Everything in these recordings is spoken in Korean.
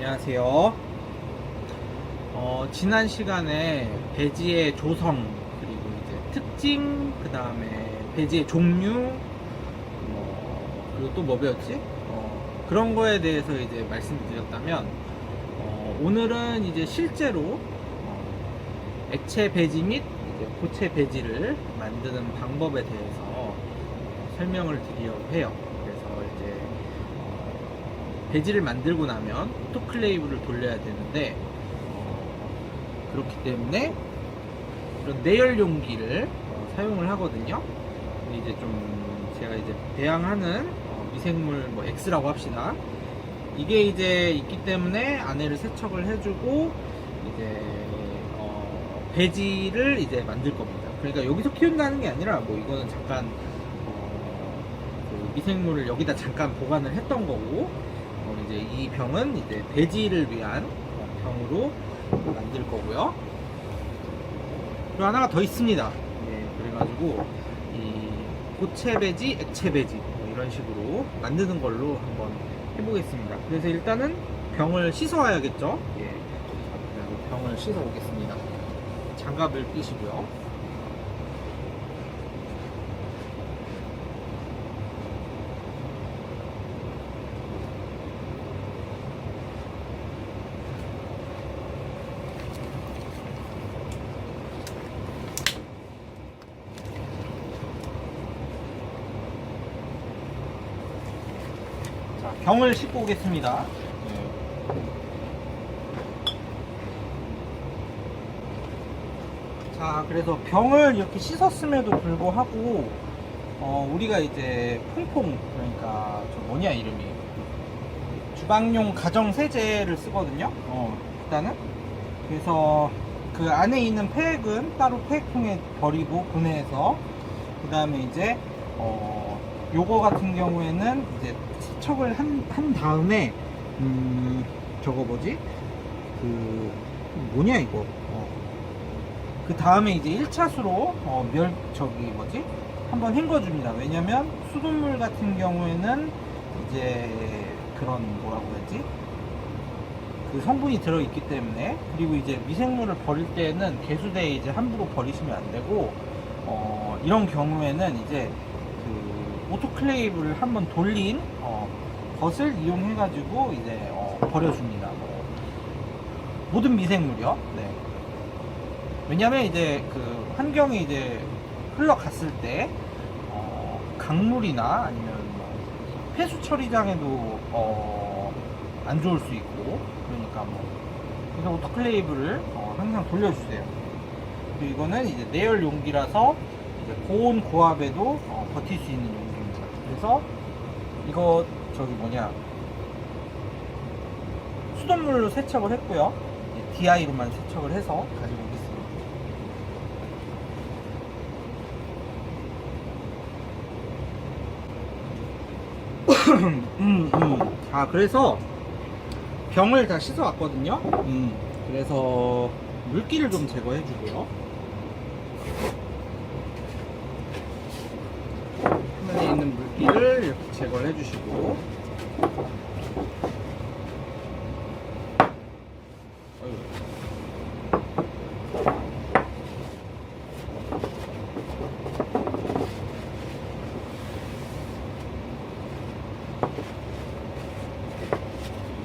안녕하세요. 지난 시간에 배지의 조성, 그리고 이제 특징, 그 다음에 배지의 종류, 그리고 또 뭐 배웠지? 그런 거에 대해서 이제 말씀드렸다면, 오늘은 이제 실제로 액체 배지 및 이제 고체 배지를 만드는 방법에 대해서 설명을 드리려고 해요. 그래서 이제 배지를 만들고 나면 오토클레이브를 돌려야 되는데, 그렇기 때문에 이런 내열 용기를 사용을 하거든요. 근데 이제 좀 제가 이제 배양하는 미생물 뭐 X라고 합시다. 이게 이제 있기 때문에 안에를 세척을 해주고 이제 배지를 이제 만들 겁니다. 그러니까 여기서 키운다는 게 아니라 뭐 이거는 잠깐 그 미생물을 여기다 잠깐 보관을 했던 거고, 이제 이 병은 이제 배지를 위한 병으로 만들 거고요. 그리고 하나가 더 있습니다. 그래가지고 이 고체 배지, 액체 배지 뭐 이런 식으로 만드는 걸로 한번 해보겠습니다. 그래서 일단은 병을 씻어 와야겠죠. 그래서 병을 씻어 오겠습니다. 장갑을 끼시고요. 자, 병을 씻고 오겠습니다. 자, 그래서 병을 이렇게 씻었음에도 불구하고 우리가 이제 퐁퐁, 그러니까 저 뭐냐 이름이, 주방용 가정 세제를 쓰거든요. 일단은 그래서 그 안에 있는 팩은 따로 팩통에 버리고 분해해서, 그 다음에 이제 요거 같은 경우에는 이제 세척을 한 다음에 저거 뭐지, 그 뭐냐 이거, 그 다음에 이제 1차수로 저기 뭐지, 한번 헹궈줍니다. 왜냐면 수돗물 같은 경우에는 이제 그런 뭐라고 해야지, 그 성분이 들어있기 때문에. 그리고 이제 미생물을 버릴 때는 개수대에 이제 함부로 버리시면 안 되고, 이런 경우에는 이제 그 오토클레이브를 한번 돌린 것을 이용해 가지고 이제 버려줍니다. 모든 미생물이요. 네. 왜냐면 이제 그 환경에 이제 흘러갔을 때 강물이나 아니면 뭐 폐수 처리장에도 안 좋을 수 있고, 그러니까 뭐 그래서 오토클레이브를 항상 돌려주세요. 그리고 이거는 이제 내열 용기라서 이제 고온 고압에도 버틸 수 있는 용기입니다. 그래서 이거 저기 뭐냐, 수돗물로 세척을 했고요. DI로만 세척을 해서 가지고 오겠습니다. 자, 그래서 병을 다 씻어 왔거든요. 그래서 물기를 좀 제거해 주고요. 화면에 있는 물기를 이렇게 제거를 해 주시고,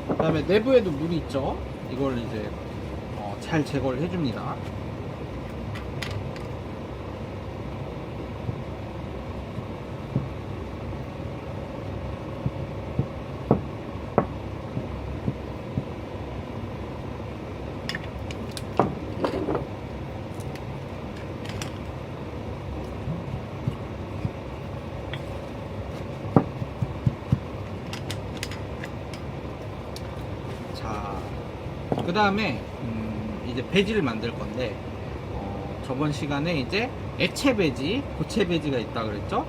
그 다음에 내부에도 물이 있죠. 이걸 이제 잘 제거를 해줍니다. 자, 그 다음에 이제 배지를 만들 건데, 저번 시간에 이제 액체 배지, 고체 배지가 있다 그랬죠.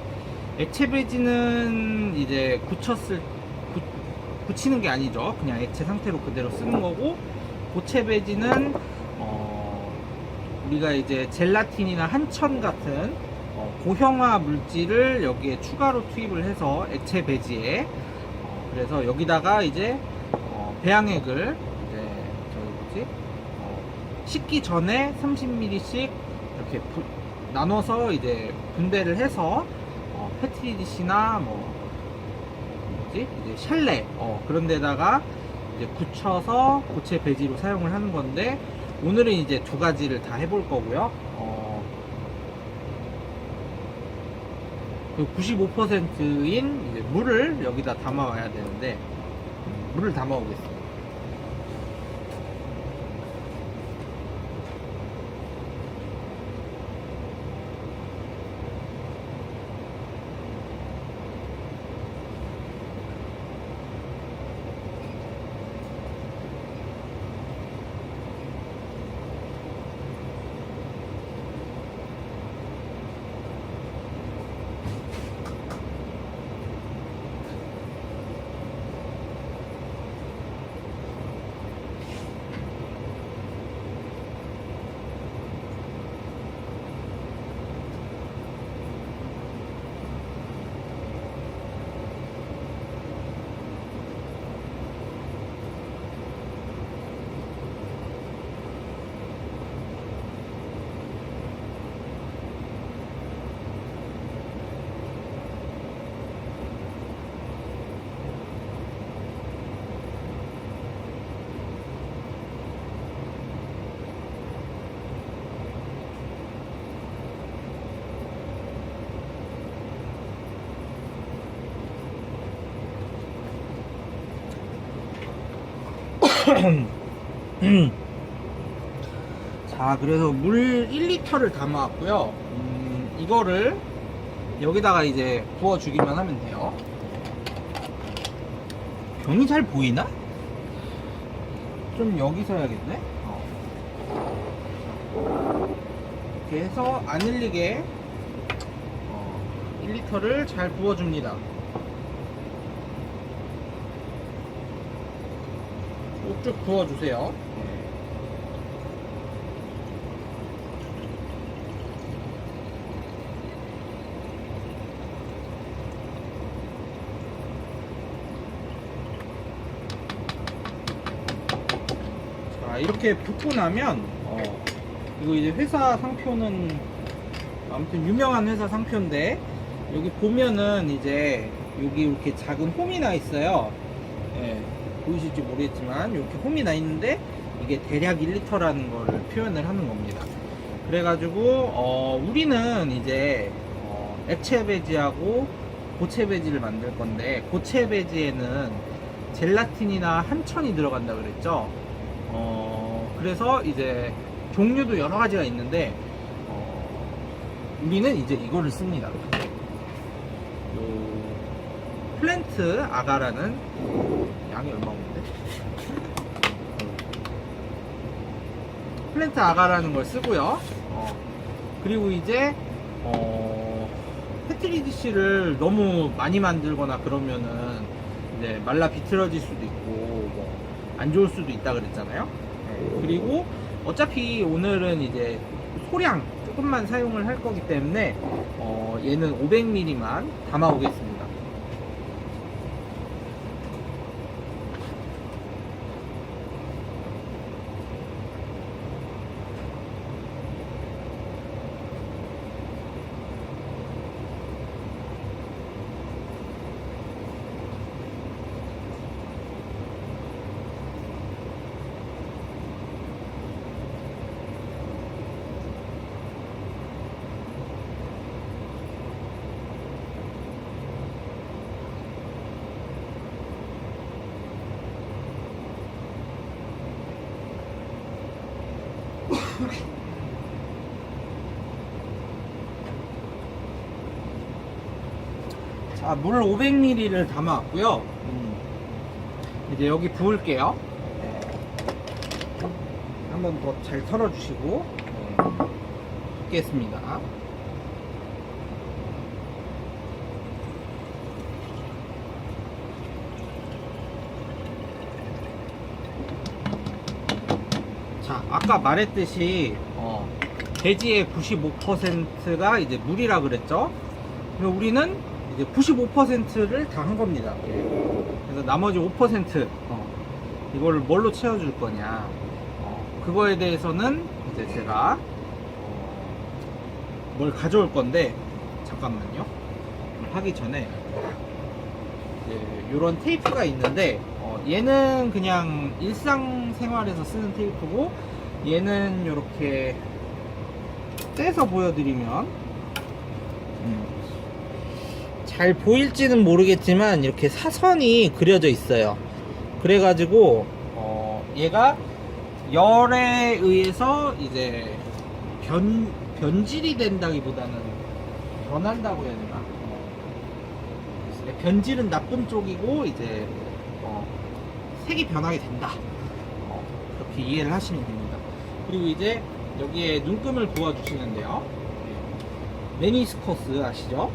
액체 배지는 이제 굳히는 게 아니죠. 그냥 액체 상태로 그대로 쓰는 거고, 고체 배지는 우리가 이제 젤라틴이나 한천 같은 고형화 물질을 여기에 추가로 투입을 해서 액체 배지에, 그래서 여기다가 이제 배양액을 이제 저기 뭐지 식기 전에 30ml씩 이렇게 나눠서 이제 분배를 해서 페트리디시나 뭐 뭐지 이제 샬레 그런 데다가 이제 굳혀서 고체 배지로 사용을 하는 건데, 오늘은 이제 두 가지를 다 해볼 거고요. 95%인 이제 물을 여기다 담아와야 되는데, 물을 담아 오겠습니다. 자, 그래서 물 1리터를 담아왔고요. 이거를 여기다가 이제 부어주기만 하면 돼요. 병이 잘 보이나? 좀 여기서 해야겠네. 이렇게 해서 안 흘리게 1리터를 잘 부어줍니다. 쭉쭉 부어주세요. 자, 이렇게 붓고 나면 이거 이제 회사 상표는 아무튼 유명한 회사 상표인데, 여기 보면은 이제 여기 이렇게 작은 홈이 나 있어요. 보이실지 모르겠지만 이렇게 홈이 나 있는데, 이게 대략 1리터라는 거를 표현을 하는 겁니다. 그래가지고 우리는 이제 액체 배지하고 고체 배지를 만들 건데, 고체 배지에는 젤라틴이나 한천이 들어간다 그랬죠. 그래서 이제 종류도 여러 가지가 있는데 우리는 이제 이거를 씁니다. 플랜트 아가라는, 양이 얼마 없는데? 플랜트 아가라는 걸 쓰고요. 그리고 이제 페트리디시를 너무 많이 만들거나 그러면은 이제 말라 비틀어질 수도 있고 뭐 안 좋을 수도 있다 그랬잖아요. 그리고 어차피 오늘은 이제 소량 조금만 사용을 할 거기 때문에 얘는 500ml만 담아 오겠습니다. 자, 물 500ml를 담아왔고요. 이제 여기 부을게요. 한 번 더 잘 털어주시고 붓겠습니다. 자, 아까 말했듯이 배지의 95%가 이제 물이라 그랬죠. 그럼 우리는 이제 95%를 다 한 겁니다. 그래서 나머지 5% 이걸 뭘로 채워줄 거냐, 그거에 대해서는 이제 제가 뭘 가져올 건데, 잠깐만요. 하기 전에 이런 테이프가 있는데, 얘는 그냥 일상생활에서 쓰는 테이프고, 얘는 이렇게 떼서 보여드리면 잘 보일지는 모르겠지만 이렇게 사선이 그려져 있어요. 그래가지고 얘가 열에 의해서 이제 변질이 된다기보다는 변한다고 해야 되나? 변질은 나쁜 쪽이고 이제 색이 변하게 된다. 그렇게 이해를 하시면 됩니다. 그리고 이제 여기에 눈금을 부어주시는데요. 메니스커스 아시죠?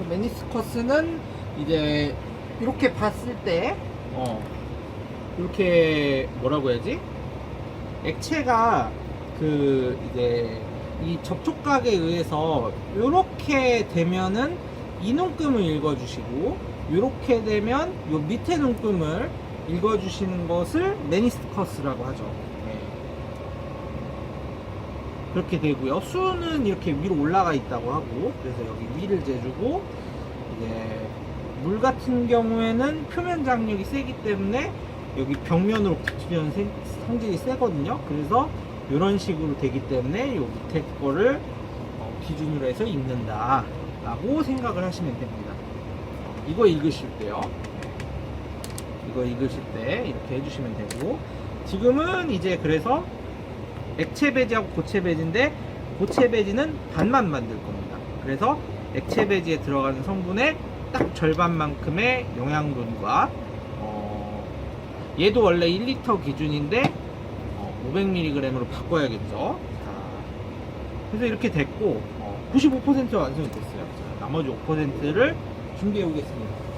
메니스커스는 이제 이렇게 봤을 때 이렇게 뭐라고 해야지? 액체가 이제 이 접촉각에 의해서 이렇게 되면은 이 눈금을 읽어주시고, 이렇게 되면 요 밑에 눈금을 읽어주시는 것을 메니스커스라고 하죠. 그렇게 되고요. 수는 이렇게 위로 올라가 있다고 하고, 그래서 여기 위를 재주고, 이제 물 같은 경우에는 표면 장력이 세기 때문에 여기 벽면으로 붙으면 성질이 세거든요. 그래서 이런 식으로 되기 때문에 요 밑에 거를 기준으로 해서 읽는다 라고 생각을 하시면 됩니다. 이거 읽으실 때요, 이거 읽으실 때 이렇게 해주시면 되고, 지금은 이제 그래서 액체 배지하고 고체 배지인데, 고체 배지는 반만 만들 겁니다. 그래서 액체 배지에 들어가는 성분의 딱 절반만큼의 영양분과 얘도 원래 1리터 기준인데 500mg으로 바꿔야겠죠. 자, 그래서 이렇게 됐고 95% 완성이 됐어요. 자, 나머지 5%를 준비해 오겠습니다.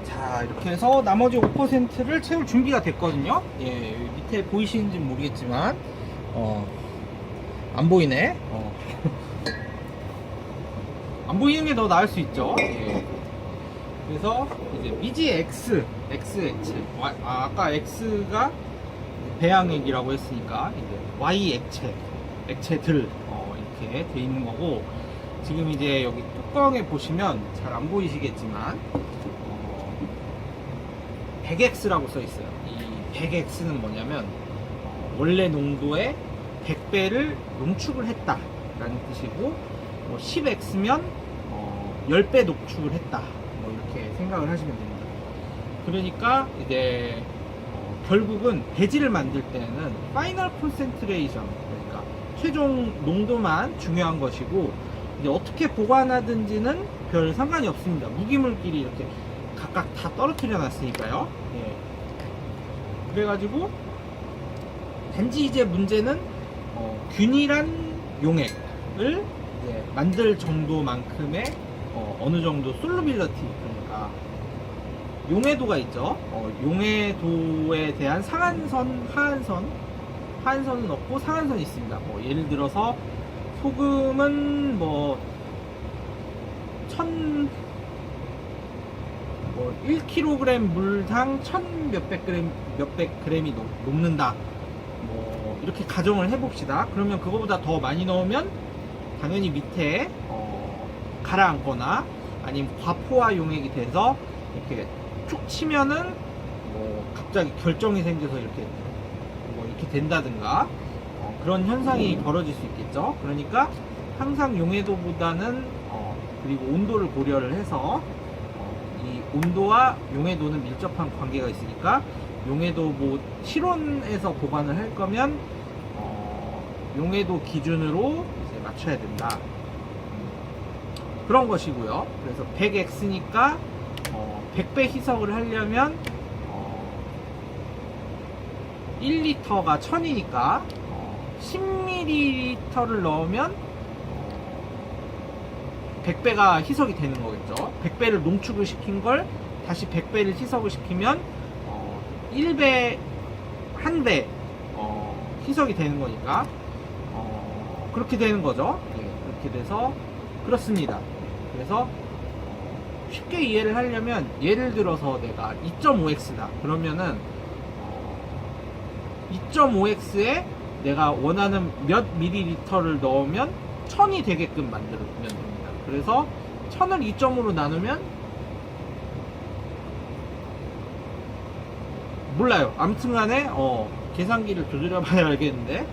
자, 이렇게 해서 나머지 5%를 채울 준비가 됐거든요. 예, 밑에 보이시는지 모르겠지만 안 보이네. 안 보이는 게 더 나을 수 있죠. 예. 그래서 이제 미지 X 액체, 아까 X가 배양액이라고 했으니까 이제 Y 액체들 이렇게 돼 있는 거고, 지금 이제 여기 뚜껑에 보시면 잘 안 보이시겠지만 100X라고 써 있어요. 이 100X는 뭐냐면 원래 농도의 100배를 농축을 했다 라는 뜻이고, 10X면 10배 농축을 했다, 뭐 이렇게 생각을 하시면 됩니다. 그러니까 이제 결국은 배지를 만들 때는 파이널 콘센트레이션, 그러니까 최종 농도만 중요한 것이고, 이제 어떻게 보관하든지는 별 상관이 없습니다. 무기물끼리 이렇게 각각 다 떨어뜨려 놨으니까요. 예. 그래가지고 단지 이제 문제는 균일한 용액을 이제 만들 정도만큼의 어느 정도 솔루빌러티, 그러니까 용해도가 있죠. 용해도에 대한 상한선, 하한선은 없고 상한선이 있습니다. 뭐 예를 들어서 소금은 뭐 1kg 물당 1000 몇백 그램이 녹는다, 뭐 이렇게 가정을 해봅시다. 그러면 그거보다 더 많이 넣으면 당연히 밑에 가라앉거나 아니면 과포화 용액이 돼서 이렇게 툭 치면은 뭐 갑자기 결정이 생겨서 이렇게 뭐 이렇게 된다든가 그런 현상이 벌어질 수 있겠죠. 그러니까 항상 용해도보다는 그리고 온도를 고려를 해서 이 온도와 용해도는 밀접한 관계가 있으니까 용해도 뭐 실온에서 보관을 할 거면 용해도 기준으로 이제 맞춰야 된다. 그런 것이고요. 그래서 100X니까 100배 희석을 하려면 1리터가 1000이니까 10ml를 넣으면 100배가 희석이 되는 거겠죠. 100배를 농축을 시킨 걸 다시 100배를 희석을 시키면 1배, 1배 희석이 되는 거니까 그렇게 되는 거죠. 예, 그렇게 돼서 그렇습니다. 그래서 쉽게 이해를 하려면 예를 들어서 내가 2.5X다 그러면은 2.5X에 내가 원하는 몇 밀리리터를 넣으면 1000이 되게끔 만들면 됩니다. 그래서 1000을 2.5로 나누면 몰라요. 아무튼 간에 계산기를 두드려 봐야 알겠는데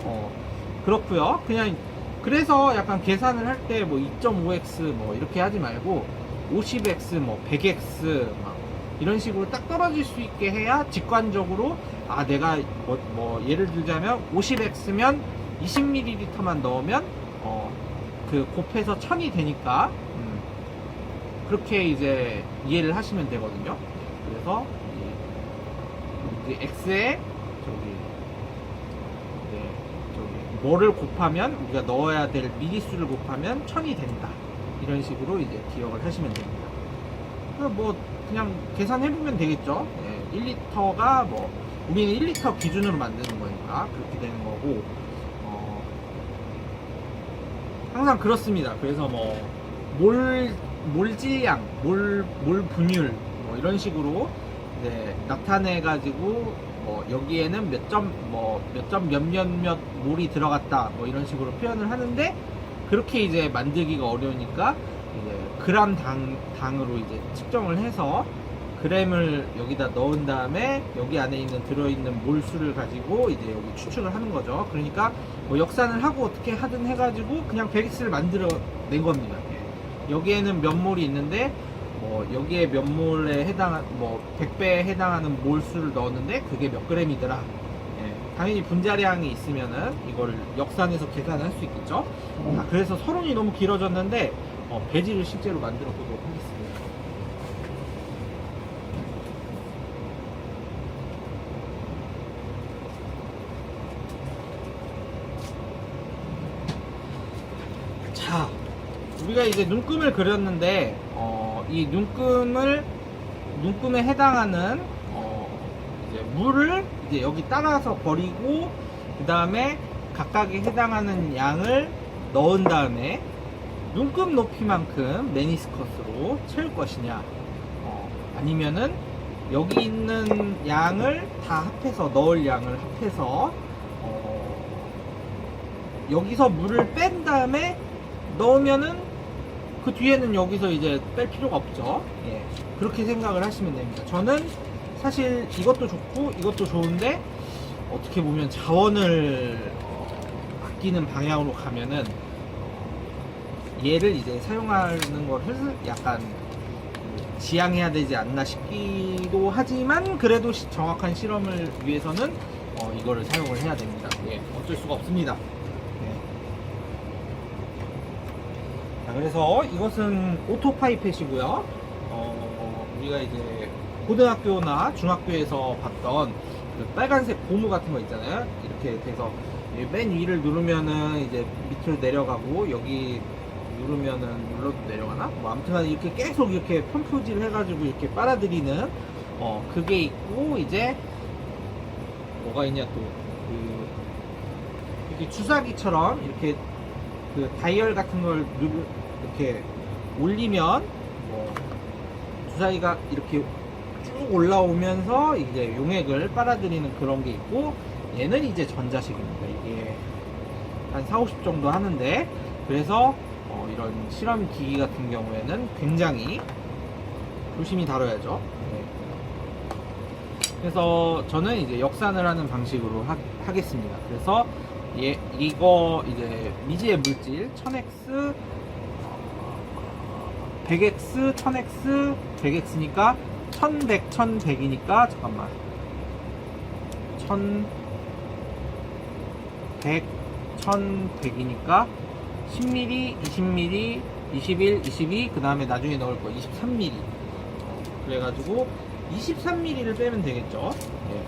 그렇고요. 그냥 그래서 약간 계산을 할 때 뭐 2.5x 뭐 이렇게 하지 말고 50x 뭐 100x 막 이런 식으로 딱 떨어질 수 있게 해야 직관적으로 내가 뭐 예를 들자면 50x면 20ml만 넣으면 그 곱해서 1000이 되니까 그렇게 이제 이해를 하시면 되거든요. 그래서 이제 x에 뭐를 곱하면 우리가 넣어야 될 미리수를 곱하면 1000이 된다. 이런 식으로 이제 기억을 하시면 됩니다. 뭐 그냥 계산해보면 되겠죠. 예, 1리터가 뭐 우리는 1리터 기준으로 만드는 거니까 그렇게 되는 거고 항상 그렇습니다. 그래서 뭐 몰질량, 몰 분율 뭐 이런 식으로 이제 나타내 가지고 여기에는 몇 점 몇몇 몰이 들어갔다 뭐 이런 식으로 표현을 하는데 그렇게 이제 만들기가 어려우니까 이제 그램 당으로 이제 측정을 해서 그램을 여기다 넣은 다음에 여기 안에 있는 들어있는 몰수를 가지고 이제 여기 추측을 하는 거죠. 그러니까 뭐 역산을 하고 어떻게 하든 해가지고 그냥 100x를 만들어 낸 겁니다. 여기에는 몇 몰이 있는데 여기에 몇 몰에 해당한 100배에 해당하는 몰수를 넣었는데 그게 몇 그램이더라. 당연히 분자량이 있으면은 이거를 역산해서 계산할 수 있겠죠. 그래서 서론이 너무 길어졌는데 배지를 실제로 만들어 보도록 하겠습니다. 자, 우리가 이제 눈금을 그렸는데 이 눈금에 해당하는 이제 물을 이제 여기 따라서 버리고 그 다음에 각각에 해당하는 양을 넣은 다음에 눈금 높이만큼 메니스커스로 채울 것이냐 아니면은 여기 있는 양을 다 합해서 넣을 양을 합해서 여기서 물을 뺀 다음에 넣으면은 그 뒤에는 여기서 이제 뺄 필요가 없죠. 예, 그렇게 생각을 하시면 됩니다. 저는 사실 이것도 좋고 이것도 좋은데 어떻게 보면 자원을 아끼는 방향으로 가면은 얘를 이제 사용하는 것을 약간 지양해야 되지 않나 싶기도 하지만 그래도 정확한 실험을 위해서는 이거를 사용을 해야 됩니다. 예, 어쩔 수가 없습니다. 그래서 이것은 오토파이펫이고요. 우리가 이제 고등학교나 중학교에서 봤던 그 빨간색 고무 같은 거 있잖아요. 이렇게 돼서 맨 위를 누르면은 이제 밑으로 내려가고 여기 누르면은 눌러도 내려가나? 뭐 아무튼 이렇게 계속 이렇게 펌프질 해가지고 이렇게 빨아들이는 그게 있고 이제 뭐가 있냐 또 이렇게 주사기처럼 이렇게 그 다이얼 같은 걸 이렇게 올리면 주사위가 이렇게 쭉 올라오면서 이제 용액을 빨아들이는 그런 게 있고 얘는 이제 전자식입니다. 이게 한 4, 50 정도 하는데 그래서 이런 실험 기기 같은 경우에는 굉장히 조심히 다뤄야죠. 네. 그래서 저는 이제 역산을 하는 방식으로 하겠습니다. 그래서 이거 이제 미지의 물질 1000X, 100X, 1000X, 100X니까 1100, 1100이니까 잠깐만 1100, 1100이니까 10mm, 20mm, 21, 22, 그 다음에 나중에 넣을 거 23mm. 그래가지고 23mm를 빼면 되겠죠. 네.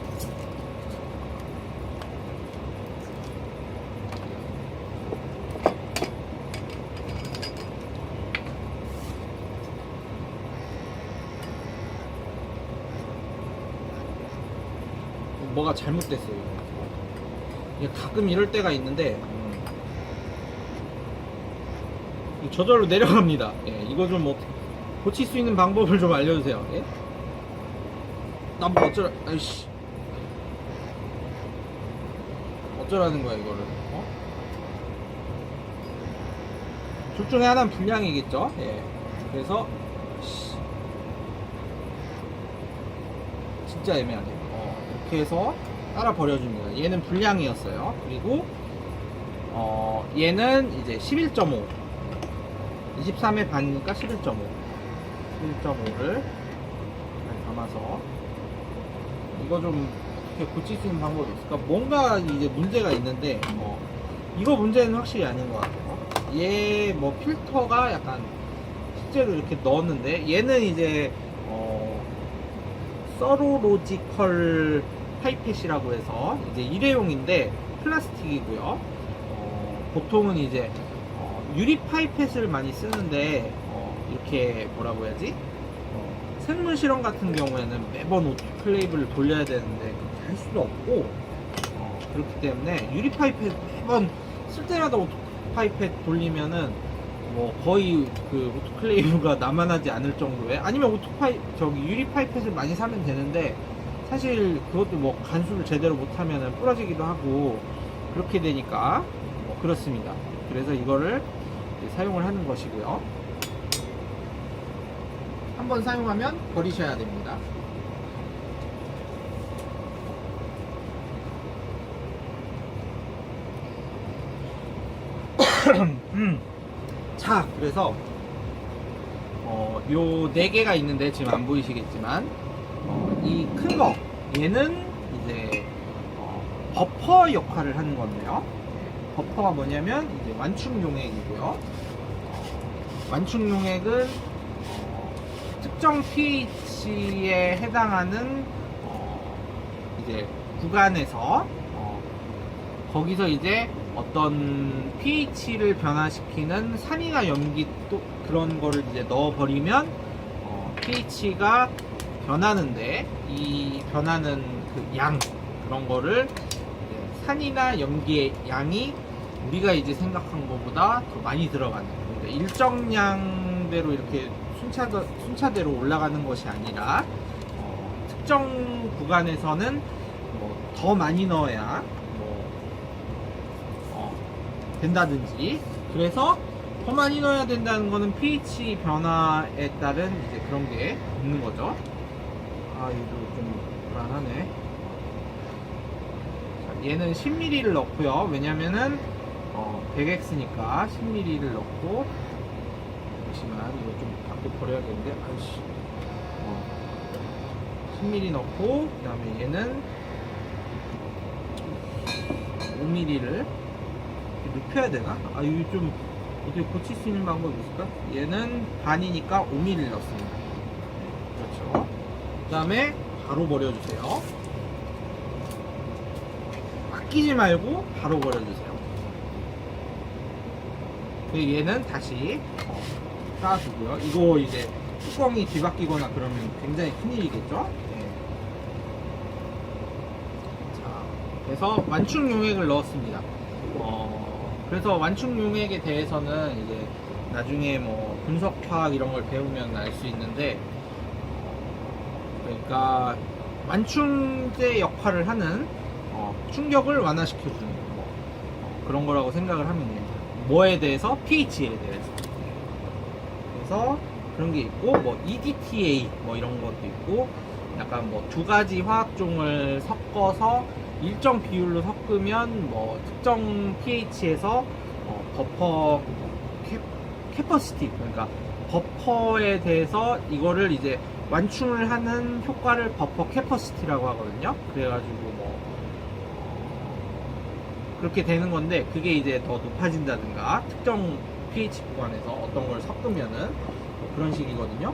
뭐가 잘못됐어요. 이게 가끔 이럴 때가 있는데 저절로 내려갑니다. 예, 이거 좀 고칠 수 있는 방법을 좀 알려주세요. 예? 나 뭐 아이씨. 어쩌라는 거야, 이거를. 둘 중에 하나는 불량이겠죠? 예. 그래서, 진짜 애매하네. 이렇게 해서 따라 버려줍니다. 얘는 불량이었어요. 그리고, 얘는 이제 11.5. 23의 반이니까 11.5. 11.5를 잘 담아서 이거 좀 어떻게 고칠 수 있는 방법이 있을까? 뭔가 이제 문제가 있는데 이거 문제는 확실히 아닌 것 같아요. 얘 필터가 약간 실제로 이렇게 넣었는데 얘는 이제 서로로지컬 파이펫이라고 해서 이제 일회용인데 플라스틱이고요. 보통은 이제 유리 파이펫을 많이 쓰는데 이렇게 뭐라고 해야지? 생물 실험 같은 경우에는 매번 오토클레이브를 돌려야 되는데 그렇게 할 수도 없고 그렇기 때문에 유리 파이펫 매번 쓸 때마다 오토 파이펫 돌리면은 거의 그 오토클레이브가 남아나지 않을 정도의, 아니면 유리 파이펫을 많이 사면 되는데 사실 그것도 간수를 제대로 못하면은 부러지기도 하고 그렇게 되니까 그렇습니다. 그래서 이거를 사용을 하는 것이고요. 한번 사용하면 버리셔야 됩니다. 자, 그래서 요 4개가 있는데 지금 안 보이시겠지만 이 큰 거 얘는 이제 버퍼 역할을 하는 건데요. 버퍼가 뭐냐면 이제 완충 용액이고요. 완충 용액은 특정 pH에 해당하는 이제 구간에서 거기서 이제 어떤 pH를 변화시키는 산이나 염기 또 그런 거를 이제 넣어버리면 pH가 변하는데 이 변하는 그 양 그런 거를 산이나 염기의 양이 우리가 이제 생각한 것보다 더 많이 들어가는, 그러니까 일정량대로 이렇게 순차대로 올라가는 것이 아니라 특정 구간에서는 더 많이 넣어야 된다든지, 그래서 더 많이 넣어야 된다는 거는 pH 변화에 따른 이제 그런 게 있는 거죠. 아, 이거 좀 불안하네. 자, 얘는 10ml를 넣고요. 왜냐면은 100X니까 10ml를 넣고, 잠시만 이거 좀 밖에 버려야겠는데, 아이씨. 10ml 넣고, 그 다음에 얘는 5ml를 눕혀야 되나? 아, 이거 좀 어떻게 고칠 수 있는 방법이 있을까? 얘는 반이니까 5ml 넣습니다. 그렇죠. 그 다음에 바로 버려주세요. 아끼지 말고 바로 버려주세요. 그리고 얘는 다시 쌓아두고요. 이거 이제 뚜껑이 뒤바뀌거나 그러면 굉장히 큰일이겠죠? 네. 자, 그래서 완충 용액을 넣었습니다. 그래서 완충 용액에 대해서는 이제 나중에 분석화학 이런 걸 배우면 알 수 있는데, 그러니까 완충제 역할을 하는 충격을 완화시켜주는 그런 거라고 생각을 하면 됩니다. 뭐에 대해서? pH에 대해서. 그래서 그런 게 있고, 뭐 EDTA 뭐 이런 것도 있고, 약간 뭐 두 가지 화학종을 섞어서 일정 비율로 섞으면 뭐 특정 pH에서 버퍼 캐퍼시티, 그러니까 버퍼에 대해서 이거를 이제 완충을 하는 효과를 버퍼 캐퍼시티라고 하거든요. 그래가지고 뭐 그렇게 되는 건데, 그게 이제 더 높아진다든가 특정 pH 구간에서 어떤 걸 섞으면은 뭐 그런 식이거든요.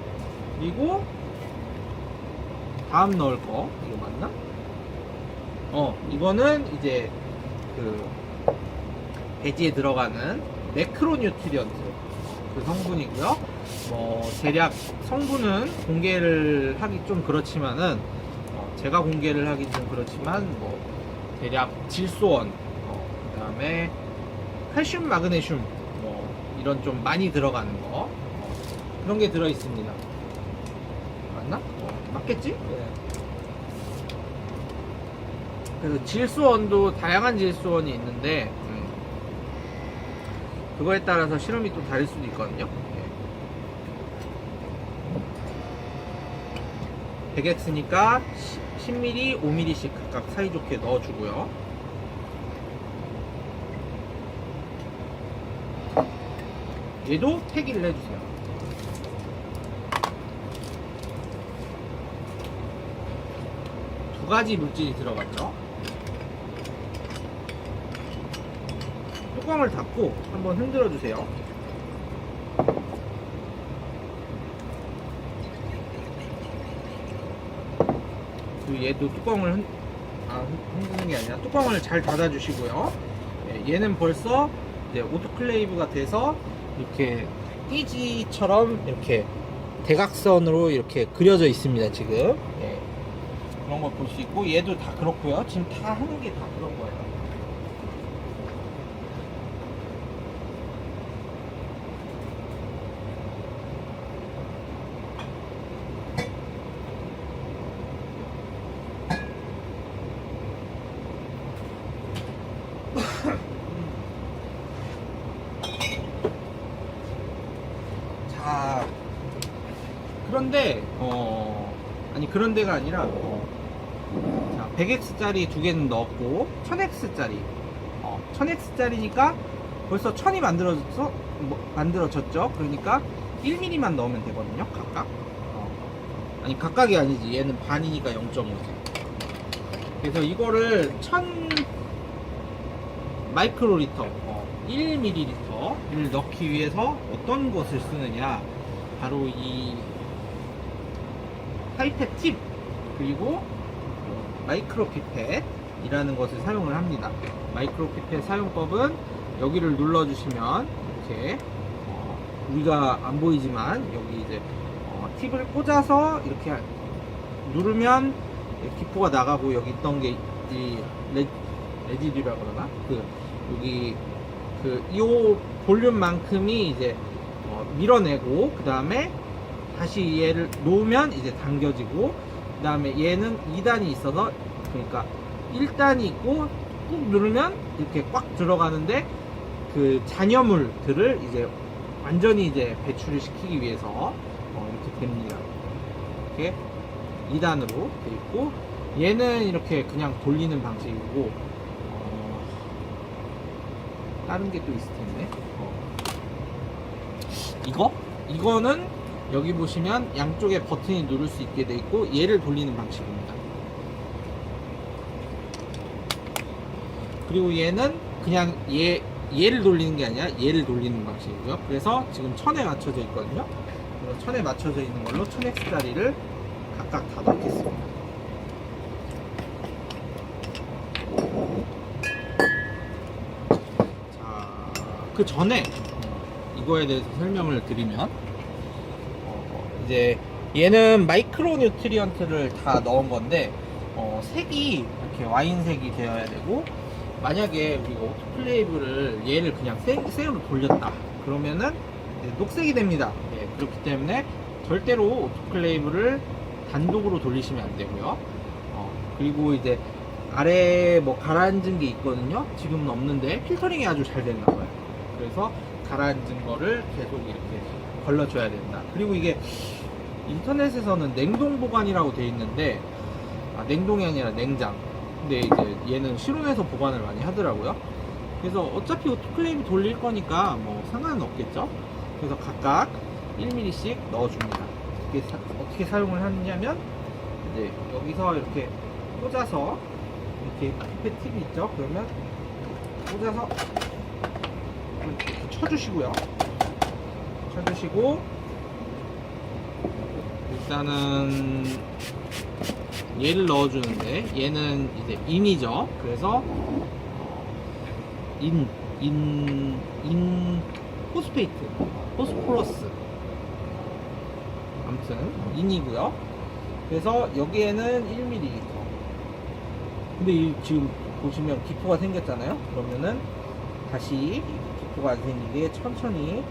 그리고 다음 넣을 거 이거 맞나? 이거는 이제 그 배지에 들어가는 매크로뉴트리언트 그 성분이고요. 뭐 대략 성분은 공개를 하기 좀 그렇지만은 제가 공개를 하기 좀 그렇지만 뭐 대략 질소원, 그다음에 칼슘, 마그네슘 뭐 이런 좀 많이 들어가는 거 그런 게 들어 있습니다. 맞나? 맞겠지? 네. 그래서 질소원도 다양한 질소원이 있는데 그거에 따라서 실험이 또 다를 수도 있거든요. 100X니까 10ml, 5ml씩 각각 사이좋게 넣어주고요. 얘도 폐기를 해주세요. 두 가지 물질이 들어갔죠. 뚜껑을 닫고 한번 흔들어 주세요. 그리고 얘도 뚜껑을 흔드는 게 아니라 뚜껑을 잘 닫아 주시고요. 얘는 벌써 이제 오토클레이브가 돼서 이렇게 띠지처럼 이렇게 대각선으로 이렇게 그려져 있습니다. 지금 그런 걸 볼 수 있고, 얘도 다 그렇고요. 지금 다 하는 게 다 그런 거예요. 자, 그런데 아니 그런데가 아니라 자, 100X짜리 두 개는 넣었고 1000X짜리 1000X짜리니까 벌써 1000이 만들어졌죠. 그러니까 1mm만 넣으면 되거든요. 각각 아니 각각이 아니지, 얘는 반이니까 0.5지. 그래서 이거를 1000 마이크로리터 1ml를 넣기 위해서 어떤 것을 쓰느냐, 바로 이 파이펫 팁 그리고 마이크로 피펫이라는 것을 사용을 합니다. 마이크로 피펫 사용법은 여기를 눌러 주시면 이렇게 우리가 안 보이지만 여기 이제 팁을 꽂아서 이렇게 누르면 기포가 나가고, 여기 있던 게 이 레지듀라 그러나 여기 이 볼륨만큼이 이제 밀어내고, 그 다음에 다시 얘를 놓으면 이제 당겨지고, 그 다음에 얘는 2단이 있어서, 그러니까 1단이 있고 꾹 누르면 이렇게 꽉 들어가는데, 그 잔여물들을 이제 완전히 이제 배출을 시키기 위해서 이렇게 됩니다. 이렇게 2단으로 돼 있고, 얘는 이렇게 그냥 돌리는 방식이고, 다른 게 또 있을 텐데, 이거는 여기 보시면 양쪽에 버튼이 누를 수 있게 돼 있고, 얘를 돌리는 방식입니다. 그리고 얘는 그냥 얘를 돌리는 게 아니라 얘를 돌리는 방식이고요. 그래서 지금 1000에 맞춰져 있거든요. 그래서 1000에 맞춰져 있는 걸로 1000X짜리를 각각 다 넣겠습니다. 그 전에 이거에 대해서 설명을 드리면, 이제 얘는 마이크로 뉴트리언트를 다 넣은 건데, 색이 이렇게 와인색이 되어야 되고, 만약에 우리가 오토클레이브를 얘를 그냥 생으로 돌렸다 그러면은 녹색이 됩니다. 그렇기 때문에 절대로 오토클레이브를 단독으로 돌리시면 안 되고요. 그리고 이제 아래에 뭐 가라앉은 게 있거든요. 지금은 없는데 필터링이 아주 잘 됐나 봐요. 그래서 가라앉은 거를 계속 이렇게 걸러줘야 된다. 그리고 이게 인터넷에서는 냉동 보관이라고 돼 있는데 냉동이 아니라 냉장. 근데 이제 얘는 실온에서 보관을 많이 하더라고요. 그래서 어차피 오토클레이브 돌릴 거니까 뭐 상관은 없겠죠. 그래서 각각 1mm씩 넣어줍니다. 어떻게 사용을 하느냐면 이제 여기서 이렇게 꽂아서 이렇게 피펫 팁이 있죠. 그러면 꽂아서 이렇게 쳐주시고요. 쳐주시고 일단은 얘를 넣어주는데 얘는 이제 인이죠. 그래서 포스페이트, 포스포러스, 아무튼 인이고요. 그래서 여기에는 1ml. 근데 지금 보시면 기포가 생겼잖아요. 그러면은 다시 기포가 안 생기게 천천히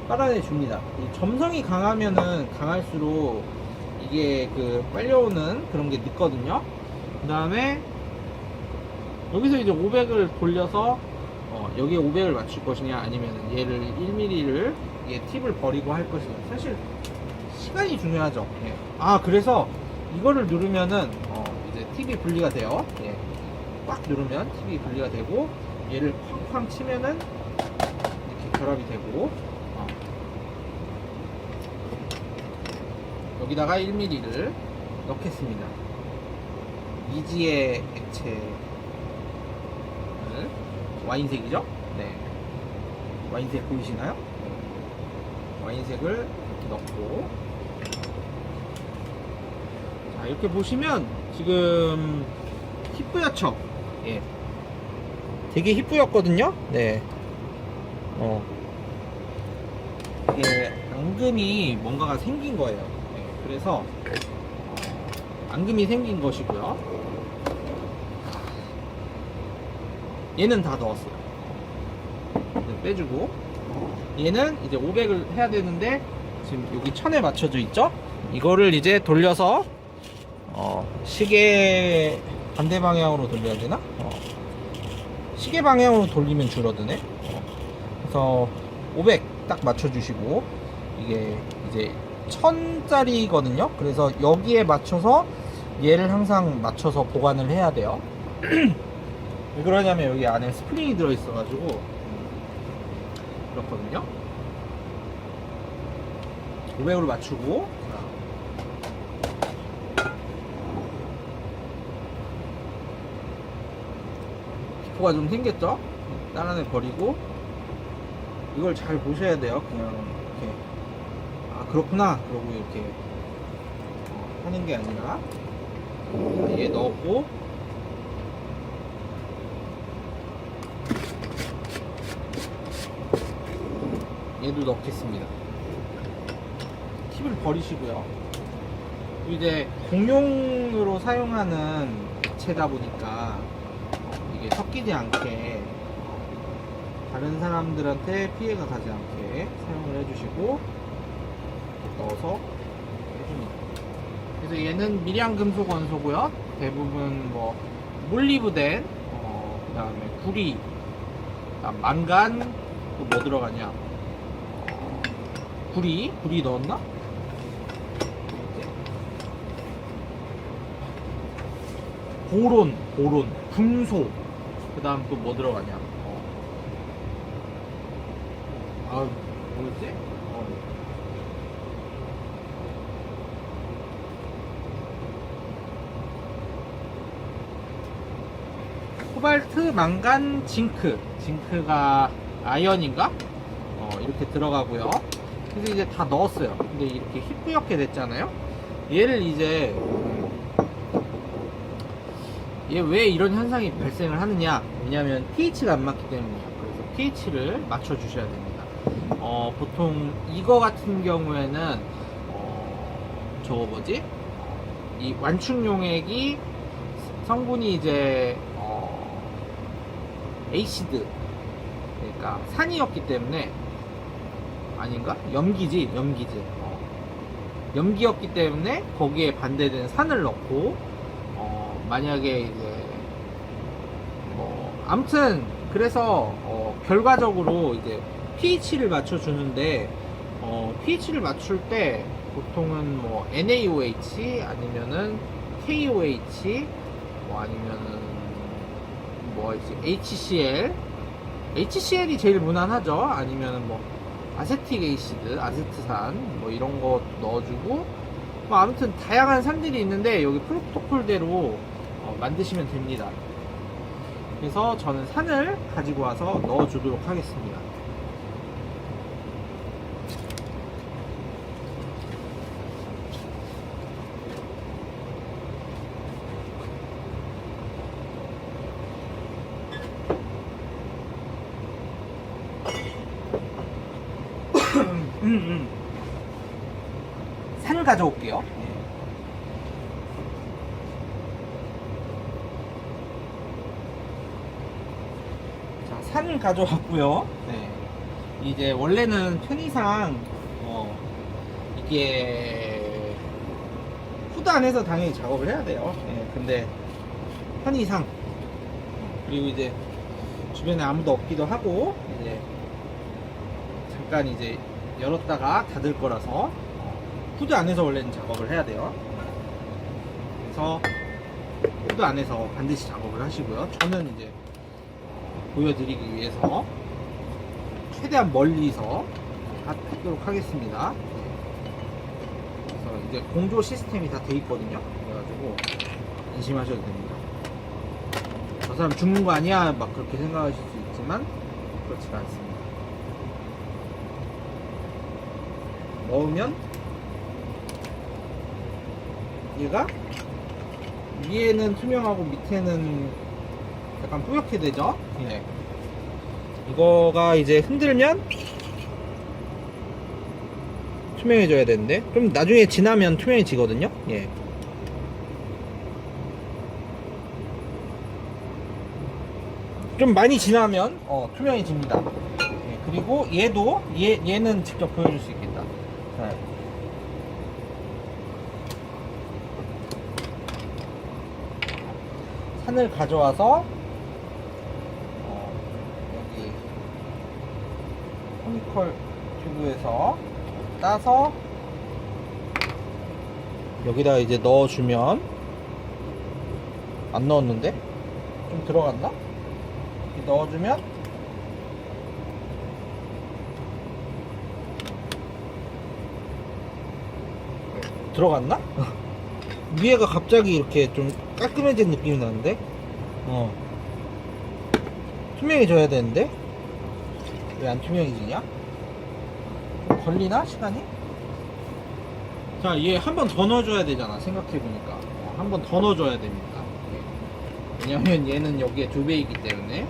빨아내 줍니다. 점성이 강하면은 강할수록 이게 그 빨려오는 그런 게 늦거든요. 그 다음에 여기서 이제 500을 돌려서 여기에 500을 맞출 것이냐 아니면 얘를 1mm를 팁을 버리고 할 것이냐. 사실 시간이 중요하죠. 예. 그래서 이거를 누르면은 이제 팁이 분리가 돼요. 예. 꽉 누르면 팁이 분리가 되고 얘를 쾅쾅 치면은 이렇게 결합이 되고 여기다가 1mm를 넣겠습니다. 미지의 액체 와인색이죠? 네. 와인색 보이시나요? 와인색을 이렇게 넣고 자, 이렇게 보시면 지금 힙뿌옇죠? 예. 되게 힙뿌옇거든요? 네. 이게 앙금이 뭔가가 생긴 거예요. 네. 그래서 앙금이 생긴 것이고요. 얘는 다 넣었어요. 빼주고 얘는 이제 500을 해야 되는데 지금 여기 1000에 맞춰져 있죠? 이거를 이제 돌려서 시계 반대 방향으로 돌려야 되나? 시계 방향으로 돌리면 줄어드네. 그래서 500 딱 맞춰주시고 이게 이제 1000짜리거든요. 그래서 여기에 맞춰서 얘를 항상 맞춰서 보관을 해야 돼요. 왜 그러냐면 여기 안에 스프링이 들어있어가지고 그렇거든요. 500으로 맞추고 기포가 좀 생겼죠? 따라내 버리고 이걸 잘 보셔야 돼요. 그냥 이렇게 그렇구나 그러고 이렇게 하는 게 아니라 얘 넣었고 얘도 넣겠습니다. 팁을 버리시고요. 이제 공용으로 사용하는 액체다 보니까 이게 섞이지 않게 다른 사람들한테 피해가 가지 않게 사용을 해주시고 넣어서 해줍니다. 그래서 얘는 미량 금속 원소고요. 대부분 뭐 몰리브덴, 그 다음에 구리, 망간, 또 뭐 들어가냐? 구리 넣었나? 보론, 금소. 그 다음 또 뭐 들어가냐? 뭐였지? 코발트, 망간, 징크가 아연인가? 이렇게 들어가고요. 그래서 이제 다 넣었어요. 근데 이렇게 힙뿌옇게 됐잖아요. 얘를 이제 얘 왜 이런 현상이 발생을 하느냐? 왜냐하면 pH가 안 맞기 때문이에요. 그래서 pH를 맞춰 주셔야 됩니다. 보통 이거 같은 경우에는 저거 뭐지? 이 완충용액이 성분이 이제 에이시드, 그러니까 산이었기 때문에 아닌가? 염기지. 염기였기 때문에 거기에 반대되는 산을 넣고 만약에 이제 뭐 아무튼 그래서 결과적으로 이제 pH를 맞춰주는데, pH를 맞출 때 보통은 뭐 NaOH 아니면은 KOH 뭐 아니면은 뭐 HCl, HCl이 제일 무난하죠. 아니면은 뭐 아세틱에이시드, 아세트산 뭐 이런 거 넣어주고, 뭐 아무튼 다양한 산들이 있는데 여기 프로토콜대로 만드시면 됩니다. 그래서 저는 산을 가지고 와서 넣어주도록 하겠습니다. 산 가져올게요. 자, 산 가져왔고요. 네. 이제 원래는 편의상 이게 후드 안에서 당연히 작업을 해야 돼요. 네. 근데 편의상, 그리고 이제 주변에 아무도 없기도 하고 이제 잠깐 이제 열었다가 닫을 거라서 후드 안에서 원래는 작업을 해야 돼요. 그래서 후드 안에서 반드시 작업을 하시고요. 저는 이제 보여드리기 위해서 최대한 멀리서 하도록 하겠습니다. 그래서 이제 공조 시스템이 다 돼 있거든요. 그래가지고 안심하셔도 됩니다. 저 사람 죽는 거 아니야? 막 그렇게 생각하실 수 있지만 그렇지가 않습니다. 넣으면 얘가 위에는 투명하고 밑에는 약간 뿌옇게 되죠? 네. 이거가 이제 흔들면 투명해져야 되는데 좀 나중에 지나면 투명해지거든요? 예. 좀 많이 지나면 투명해집니다. 예. 그리고 얘는 직접 보여줄 수 있겠다. 네. 산을 가져와서 여기 코니컬 튜브에서 따서 여기다 이제 넣어주면, 안 넣었는데? 좀 들어갔나? 이렇게 넣어주면 들어갔나? 위에가 갑자기 이렇게 좀 깔끔해진 느낌이 나는데? 투명해져야 되는데? 왜 안 투명해지냐? 걸리나? 시간이? 자, 얘 한 번 더 넣어줘야 되잖아. 생각해보니까. 한 번 더 넣어줘야 됩니다. 왜냐면 얘는 여기에 2배이기 때문에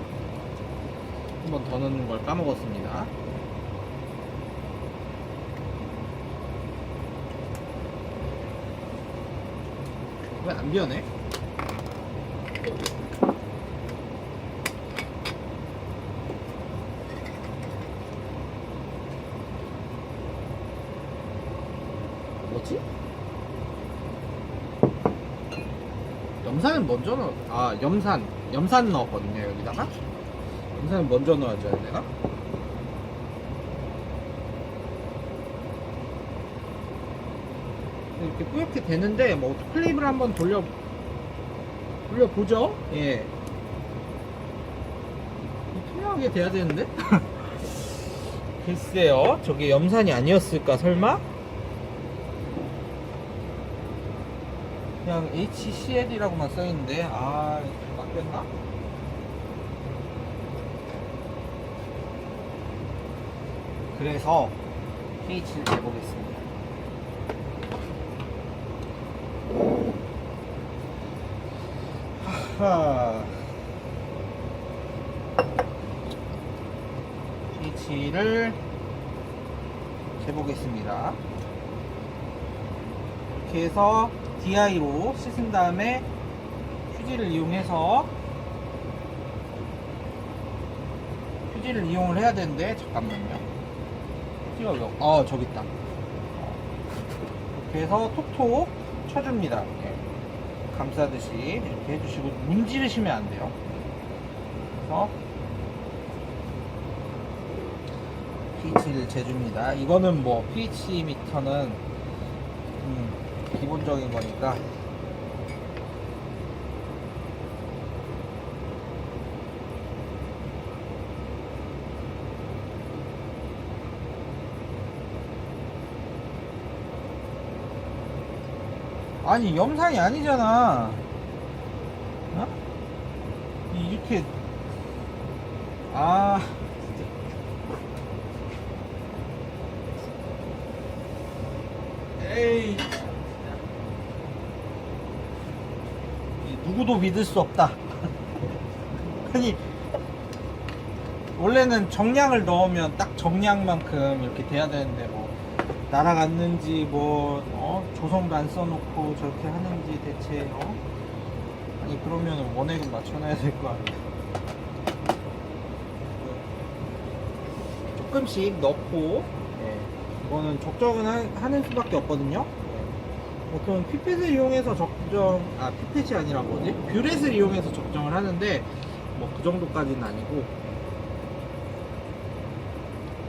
한 번 더 넣는 걸 까먹었습니다. 왜 안 변해? 뭐지? 염산은 먼저 넣어. 염산 넣었거든요. 여기다가 염산은 먼저 넣어줘야 되나? 이렇게 뿌옇게 되는데 뭐 클립을 한번 돌려보죠. 예, 투명하게 돼야 되는데. 글쎄요, 저게 염산이 아니었을까 설마? 그냥 HCl이라고만 써있는데 바뀌었나? 그래서 pH를 재보겠습니다. pH를 재보겠습니다. 이렇게 해서 DI로 씻은 다음에 휴지를 이용을 해야 되는데, 잠깐만요. 휴지가 왜 저기 있다. 이렇게 해서 톡톡 쳐줍니다. 이렇게 감싸듯이 이렇게 해주시고 문지르시면 안 돼요. 그래서 pH를 재줍니다. 이거는 뭐 pH 미터는 기본적인 거니까. 아니 염산이 아니잖아. 어? 이렇게 아 에이 누구도 믿을 수 없다. 아니 원래는 정량을 넣으면 딱 정량만큼 이렇게 돼야 되는데 뭐 날아갔는지 뭐 조성도 안 써놓고 저렇게 하는지 대체 아니 그러면 원액은 맞춰놔야 될 거 아니야. 조금씩 넣고 이거는 적정은 하는 수밖에 없거든요. 보통 피펫을 이용해서 피펫이 아니라 뭐지? 뷰렛을 이용해서 적정을 하는데 뭐 그 정도까지는 아니고.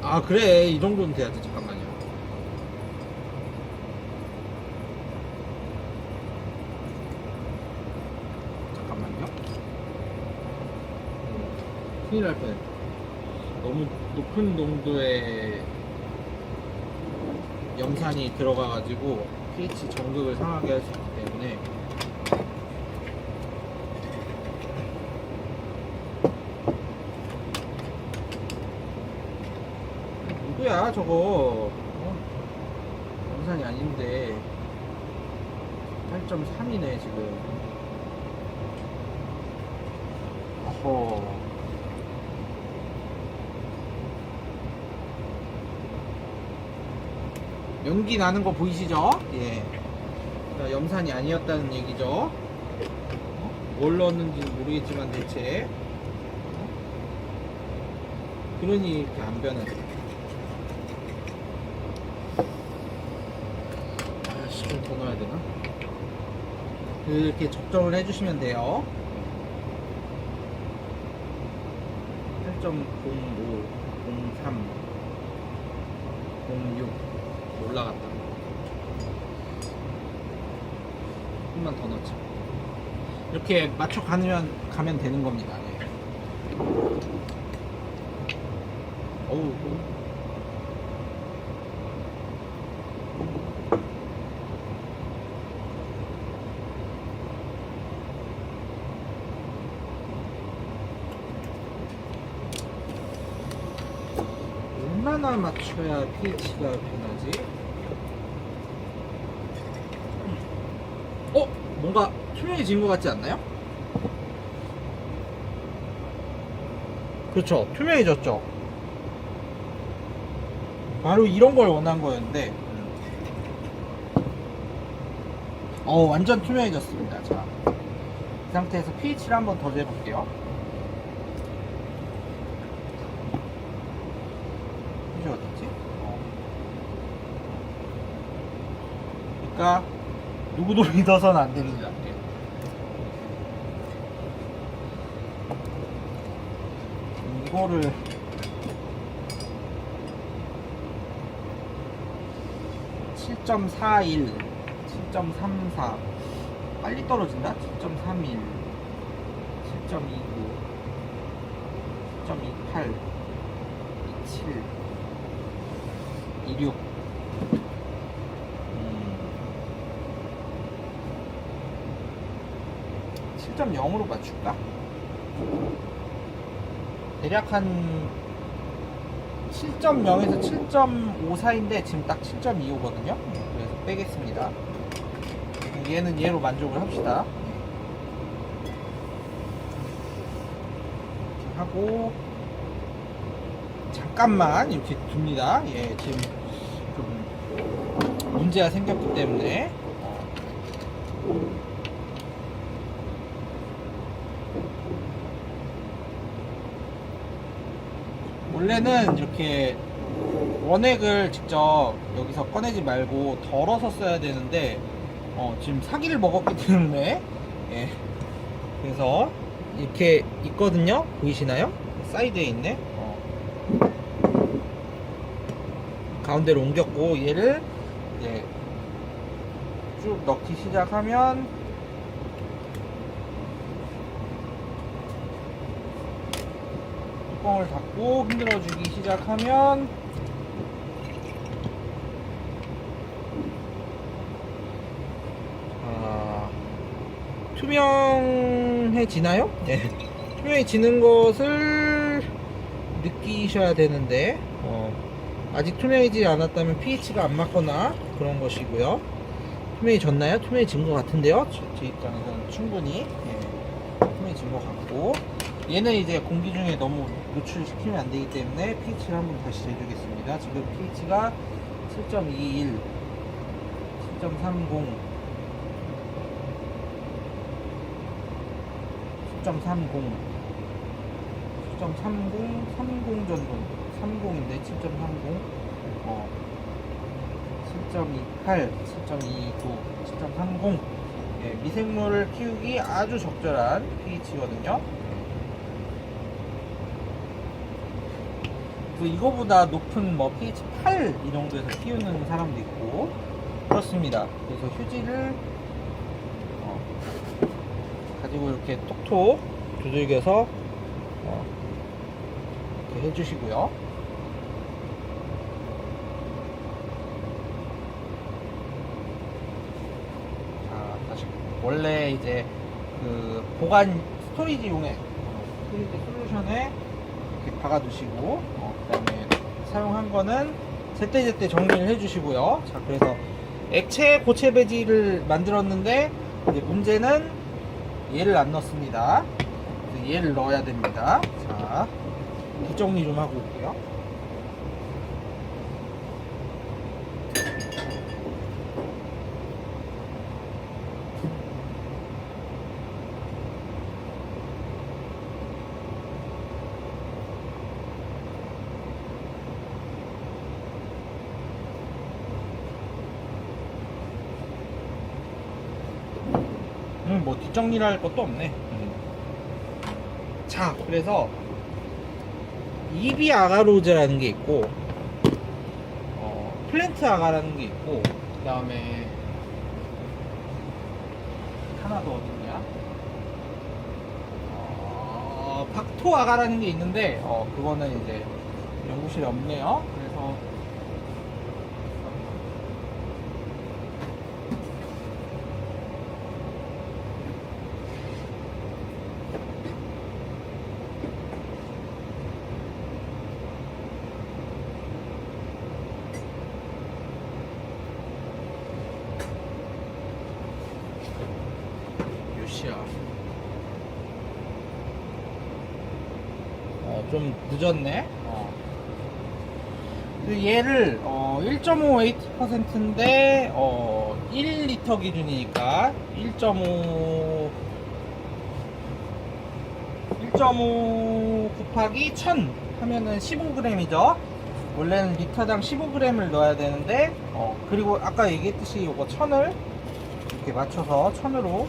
아 그래 이 정도는 돼야지. 잠깐만요. 큰일 날 뻔했다. 너무 높은 농도의 염산이 들어가가지고 pH 정극을 상하게 할 수 있기 때문에. 누구야 저거 염산이 아닌데 8.3이네 지금. 어허. 연기 나는 거 보이시죠? 예. 그러니까 염산이 아니었다는 얘기죠. 뭘 넣었는지는 모르겠지만 대체. 그러니 이렇게 안 변하지. 아씨, 좀 더 넣어야 되나? 이렇게 적정을 해주시면 돼요. 8.05, 03, 06 올라갔다. 조금만 더 넣자. 이렇게 맞춰 가면 되는 겁니다. 네. 어우. 얼마나 맞춰야 pH가 변하지? 뭔가 투명해진 것 같지 않나요? 그렇죠. 투명해졌죠. 바로 이런 걸 원한 거였는데 완전 투명해졌습니다. 자, 이 상태에서 pH를 한번 더 재볼게요. pH 어딨지? 그러니까 누구도 믿어서는 안 됩니다. 이거를 (7.41) 7.34 빨리 떨어진다. 7.31 7.29 7.28 27 26 7.0으로 맞출까? 대략 한 7.0에서 7.5 사이인데 지금 딱 7.25거든요. 그래서 빼겠습니다. 얘는 얘로 만족을 합시다. 이렇게 하고 잠깐만 이렇게 둡니다. 예, 지금 좀 문제가 생겼기 때문에. 원래는 이렇게 원액을 직접 여기서 꺼내지 말고 덜어서 써야 되는데 지금 사기를 먹었기 때문에 그래서 이렇게 있거든요. 보이시나요? 사이드에 있네. 가운데로 옮겼고, 얘를 이제 쭉 넣기 시작하면 뚜껑을 닫고 흔들어주기 시작하면 투명해지나요? 네. 투명해지는 것을 느끼셔야 되는데 아직 투명해지지 않았다면 pH가 안 맞거나 그런 것이고요. 투명해졌나요? 투명해진 것 같은데요. 제 입장에서는 충분히 투명해진 것 같고, 얘는 이제 공기 중에 너무 노출시키면 안 되기 때문에 pH를 한번 다시 재주겠습니다. 지금 pH가 7.21, 7.30, 10.30, 10.30, 30 정도, 30인데 7.30, 7.28, 7.29, 7.30. 미생물을 키우기 아주 적절한 pH거든요. 이거보다 높은 뭐 pH 8 이 정도에서 키우는 사람도 있고 그렇습니다. 그래서 휴지를 가지고 이렇게 톡톡 두들겨서 이렇게 해주시고요. 자, 다시 원래 이제 그 보관 스토리지용에 스토리지 솔루션에 이렇게 박아두시고 그 다음에 사용한 거는 제때제때 정리를 해주시고요. 자, 그래서 액체 고체 배지를 만들었는데 이제 문제는 얘를 안 넣습니다. 얘를 넣어야 됩니다. 자, 뒷정리 좀 하고 올게요. 뭐 뒷정리를 할 것도 없네. 자, 그래서 이비 아가로즈라는 게 있고 플랜트 아가라는 게 있고 그 다음에 하나 더 어딨냐, 박토 아가라는 게 있는데 그거는 이제 연구실에 없네요. 그래서 좀 늦었네. 얘를 1.58%인데 1리터 기준이니까 1.5 곱하기 1000 하면은 15g이죠. 원래는 리터당 15g을 넣어야 되는데 그리고 아까 얘기했듯이 요거 1000을 이렇게 맞춰서 1000으로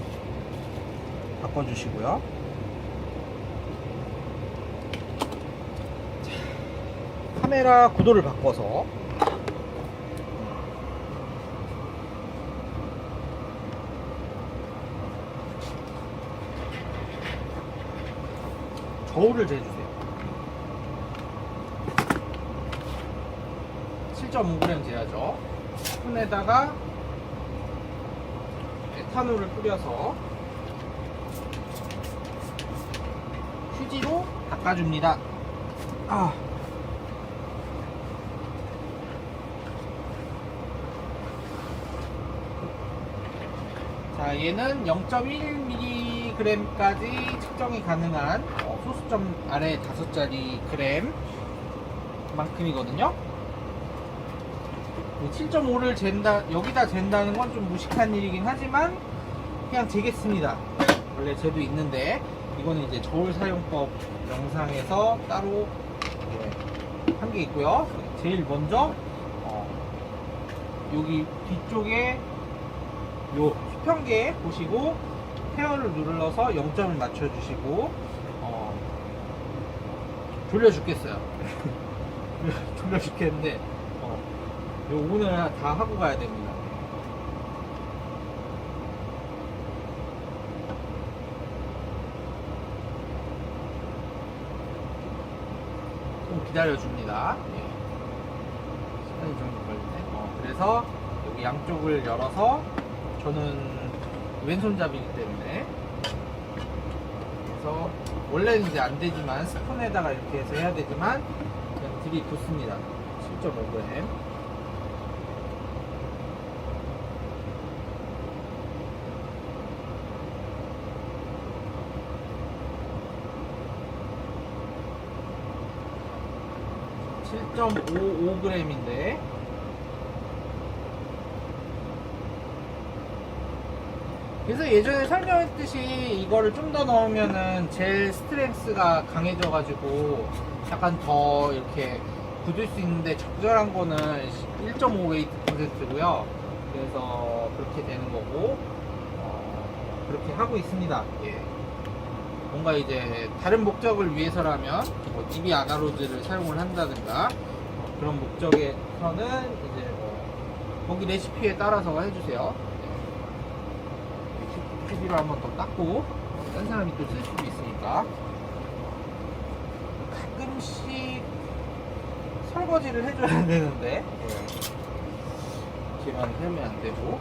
바꿔주시고요. 카메라 구도를 바꿔서 저울을 재주세요. 7.5g 재야죠. 스푼에다가 에탄올을 뿌려서 휴지로 닦아줍니다. 자, 얘는 0.1mg까지 측정이 가능한 소수점 아래 5자리 그램 만큼이거든요. 7.5를 잰다, 여기다 잰다는 건 좀 무식한 일이긴 하지만 그냥 재겠습니다. 원래 재도 있는데 이거는 이제 저울 사용법 영상에서 따로 한 게 있고요. 제일 먼저 여기 뒤쪽에 요 수평계 보시고 페어를 눌러서 0점을 맞춰주시고 돌려 죽겠어요. 돌려 죽겠는데 요 오븐을 다 하고 가야 됩니다. 좀 기다려줍니다. 예. 시간이 좀 걸리네. 그래서 여기 양쪽을 열어서 저는 왼손잡이기 때문에 그래서 원래는 이제 안 되지만 스푼에다가 이렇게 해서 해야 되지만 그냥 들이붓습니다. 7.5g. (7.55g인데) 그래서 예전에 설명했듯이 이거를 좀 더 넣으면은 젤 스트렝스가 강해져 가지고 약간 더 이렇게 굳을 수 있는데 적절한 거는 1.5 웨이트 퍼센트고요. 그래서 그렇게 되는 거고 그렇게 하고 있습니다. 예. 뭔가 이제 다른 목적을 위해서라면 뭐 DB 아나로즈를 사용을 한다든가 그런 목적에서는 이제 거기 레시피에 따라서 해주세요. TV로 한번 더 닦고 딴 사람이 또 쓸 수도 있으니까 가끔씩 설거지를 해줘야 되는데 이렇게만 하면 안 되고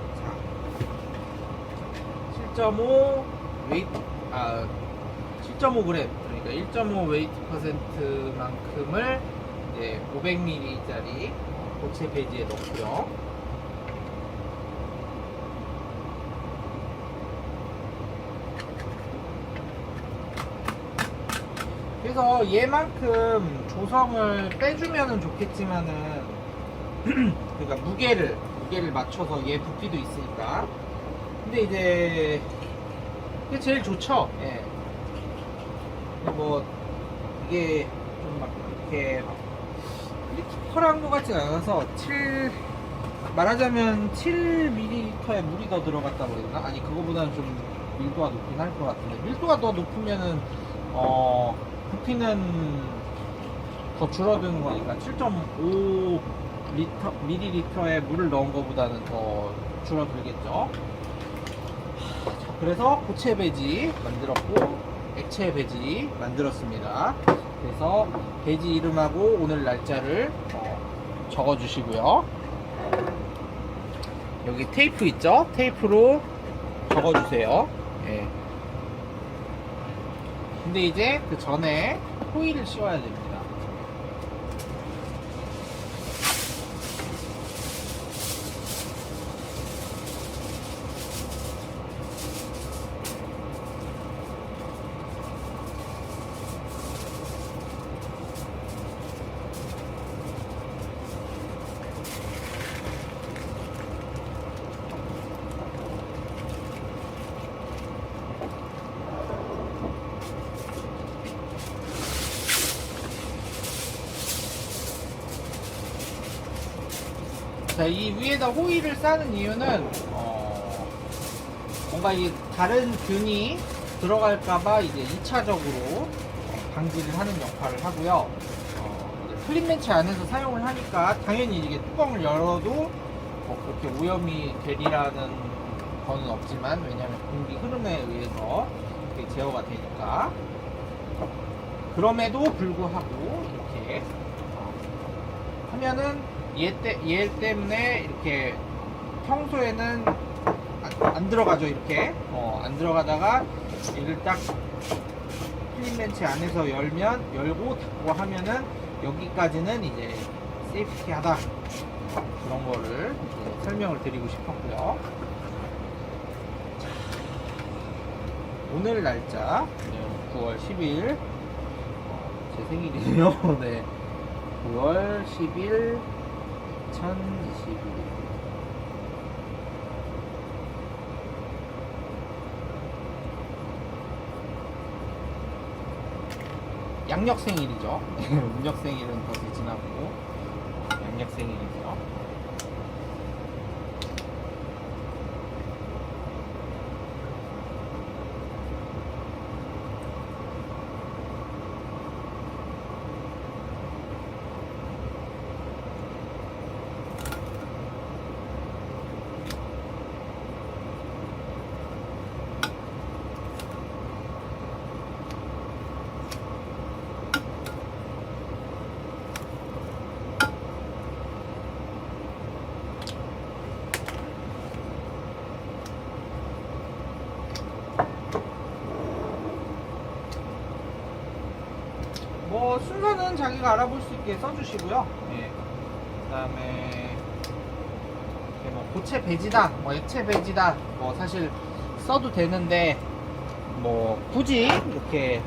7.5 웨이트 7.5g 그러니까 1.5 웨이트 퍼센트만큼을 이제 500ml짜리 고체 배지에 넣고요. 그래서 얘만큼 조성을 빼주면은 좋겠지만은 그러니까 무게를 맞춰서 얘 부피도 있으니까. 근데 이제 이게 제일 좋죠. 예. 근데 뭐 이게 좀 막 이렇게 막 크리티컬한 것 같지가 않아서 말하자면 7ml의 물이 더 들어갔다고 그랬나? 아니 그거보다는 좀 밀도가 높긴 할 것 같은데 밀도가 더 높으면은 부피는 더 줄어드는 거니까 7.5 ml의 물을 넣은 것보다는 더 줄어들겠죠. 자, 그래서 고체 배지 만들었고 액체 배지 만들었습니다. 그래서 배지 이름하고 오늘 날짜를 적어 주시고요. 여기 테이프 있죠? 테이프로 적어 주세요. 예. 근데 이제 그 전에 호일을 씌워야 됩니다. 자, 이 위에다 호일을 싸는 이유는 뭔가 이 다른 균이 들어갈까봐 이제 2차적으로 방지를 하는 역할을 하고요. 플립맨치 안에서 사용을 하니까 당연히 이게 뚜껑을 열어도 그렇게 오염이 되리라는 거는 없지만 왜냐하면 공기 흐름에 의해서 이렇게 제어가 되니까 그럼에도 불구하고 이렇게 하면은 얘 때문에 이렇게 평소에는 안 들어가죠. 이렇게 안 들어가다가 얘를 딱 필름벤치 안에서 열고 닫고 하면은 여기까지는 이제 세이프티하다 그런 거를 이제 설명을 드리고 싶었고요. 자, 오늘 날짜 9월 10일 제 생일이네요. 네, 9월 10일 2022. 양력 생일이죠. 음력 생일은 벌써 지나고 양력 생일이죠. 값은 자기가 알아볼 수 있게 써주시고요. 예. 그다음에 뭐 고체 배지다, 뭐 액체 배지다, 뭐 사실 써도 되는데 뭐 굳이 이렇게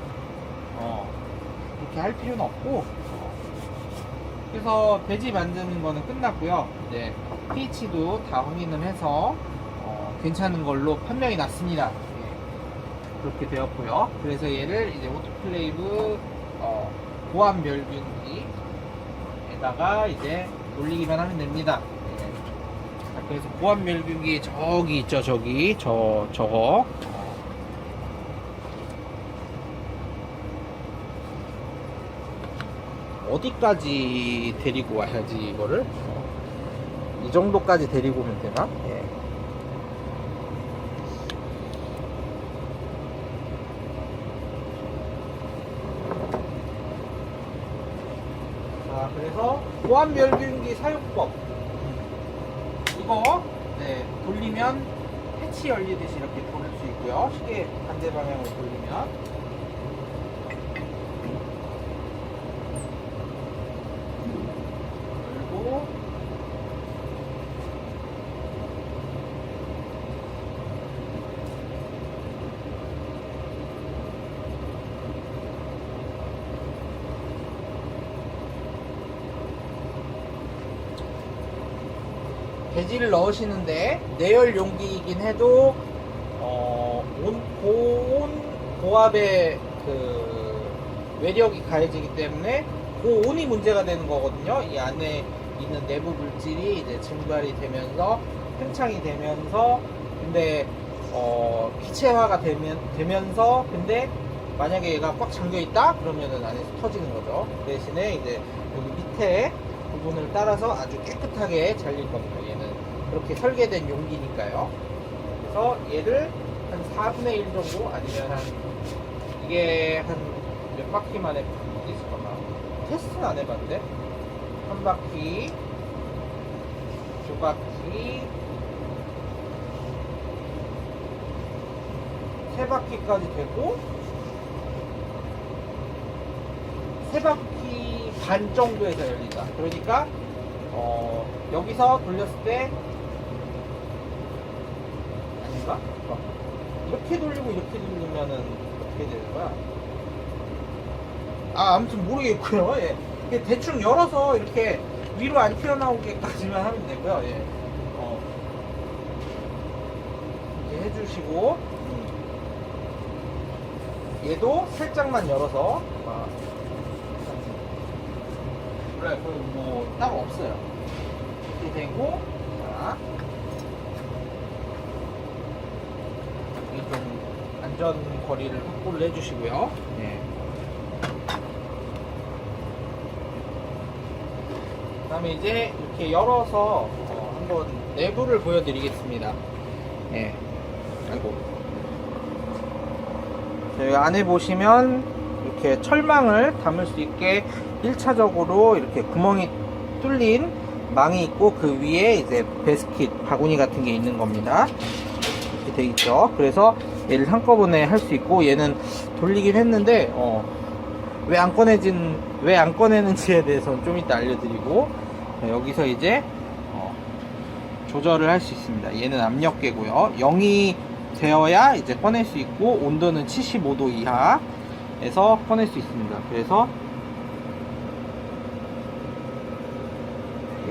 이렇게 할 필요는 없고, 그래서 배지 만드는 거는 끝났고요. 이제 pH도 다 확인을 해서 괜찮은 걸로 판명이 났습니다. 예. 그렇게 되었고요. 그래서 얘를 이제 오토클레이브 고압 멸균기에다가 이제 돌리기만 하면 됩니다. 예. 자, 그래서 고압 멸균기 저기 있죠, 저거. 어디까지 데리고 와야지 이거를? 이 정도까지 데리고 오면 되나? 예. 자, 그래서 고압 멸균기 사용법. 이거 돌리면 패치 열리듯이 이렇게 돌릴 수 있고요. 시계 반대 방향으로 돌리면. 배지를 넣으시는데 내열 용기이긴 해도 고압의 그 외력이 가해지기 때문에 고온이 문제가 되는 거거든요. 이 안에 있는 내부 물질이 이제 증발이 되면서 팽창이 되면서, 근데 기체화가 되면서 근데 만약에 얘가 꽉 잠겨 있다 그러면은 안에서 터지는 거죠. 그 대신에 이제 여기 밑에 부분을 따라서 아주 깨끗하게 잘릴 겁니다. 얘는 그렇게 설계된 용기니까요. 그래서 얘를 한 4분의 1 정도, 아니면 이게 한 몇 바퀴 만에 있을까나? 테스트는 안 해봤는데, 한 바퀴, 두 바퀴, 세 바퀴까지 되고, 세 바퀴 반 정도에서 열린다. 그러니까 여기서 돌렸을 때 아닌가? 이렇게 돌리고 이렇게 돌리면은 어떻게 되는 거야? 아무튼 모르겠고요. 예. 이게 대충 열어서 이렇게 위로 안 튀어나오게까지만 하면 되고요. 예. 이렇게 해주시고, 얘도 살짝만 열어서. 그래, 뭐 따로 없어요. 이렇게 되고, 자, 여기 좀 안전 거리를 확보를 해주시고요. 예. 그다음에 이제 이렇게 열어서 한번 내부를 보여드리겠습니다. 예. 아이고. 여기 안에 보시면 이렇게 철망을 담을 수 있게 1차적으로 이렇게 구멍이 뚫린 망이 있고, 그 위에 이제 베스킷 바구니 같은 게 있는 겁니다. 이렇게 돼 있죠. 그래서 얘를 한꺼번에 할 수 있고, 얘는 돌리긴 했는데 왜 안 꺼내는지에 대해서는 좀 이따 알려드리고, 여기서 이제 조절을 할 수 있습니다. 얘는 압력계고요. 0이 되어야 이제 꺼낼 수 있고, 온도는 75도 이하에서 꺼낼 수 있습니다. 그래서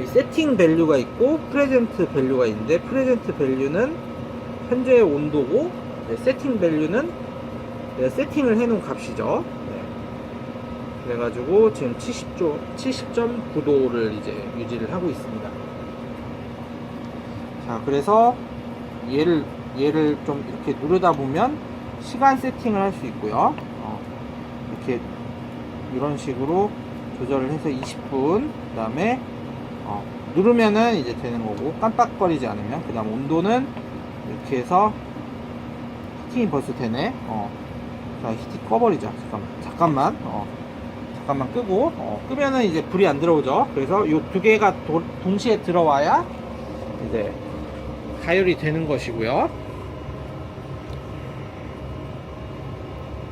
세팅 밸류가 있고 프레젠트 밸류가 있는데, 프레젠트 밸류는 현재의 온도고, 세팅 밸류는 세팅을 해놓은 값이죠. 그래가지고 지금 70.9도를 이제 유지를 하고 있습니다. 자, 그래서 얘를 좀 이렇게 누르다 보면 시간 세팅을 할 수 있고요. 이렇게 이런 식으로 조절을 해서 20분, 그 다음에 누르면은 이제 되는 거고, 깜빡거리지 않으면. 그 다음 온도는 이렇게 해서 히팅이 벌써 되네. 자, 히팅 꺼버리자. 잠깐만 끄고, 끄면은 이제 불이 안 들어오죠. 그래서 요 두 개가 동시에 들어와야 이제 가열이 되는 것이고요.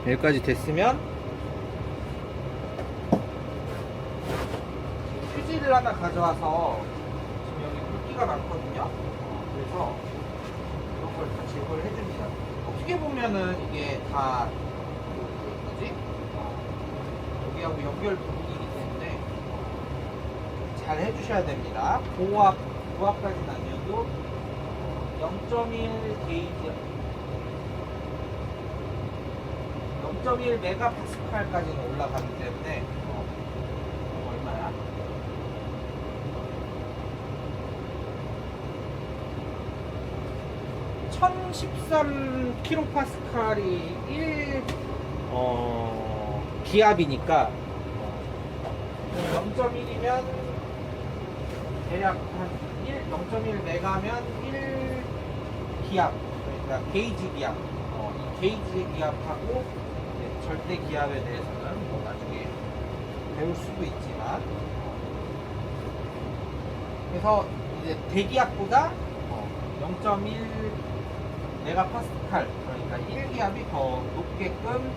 여기까지 됐으면 물기를 하나 가져와서 지금 여기 물기가 많거든요. 그래서 이런 걸 다 제거를 해줍니다. 어떻게 보면은 이게 다 뭐지? 여기하고 연결 부분이기 때문에 잘 해주셔야 됩니다. 고압까지는 아니어도 0.1 게이지, 0.1 메가파스칼까지는 올라가기 때문에 얼마야? 1013 킬로파스칼이 1 기압이니까 0.1이면 대략 한 0.1 메가면 1 기압, 그러니까 게이지 기압. 이 게이지 기압하고 이제 절대 기압에 대해서는 뭐 나중에 배울 수도 있지만, 그래서 이제 대기압보다 0.1 메가파스칼, 그러니까 1기압이 더 높게끔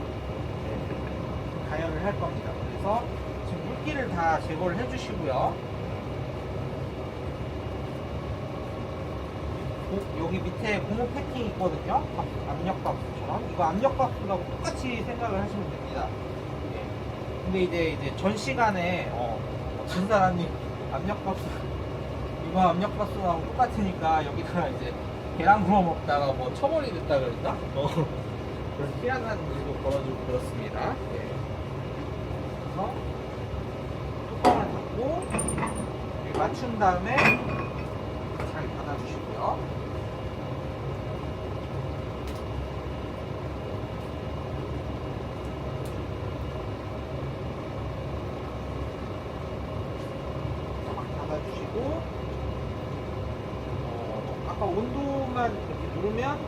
가열을 할 겁니다. 그래서 지금 물기를 다 제거를 해주시고요. 여기 밑에 고무 패킹 있거든요. 압력밥솥처럼. 이거 압력밥솥하고 똑같이 생각을 하시면 됩니다. 예. 근데 이제 전 시간에 어떤 사람이 압력밥솥, 이거 압력밥솥하고 똑같으니까 여기다가 이제 계란 구워 먹다가 뭐 처벌이 됐다 그랬나? 그런 희한한 일도 벌어지고 그렇습니다. 예. 그래서 뚜껑을 닫고 여기 맞춘 다음에 잘 닫아주시고요. 닫아주시고, 아까 온도만 이렇게 누르면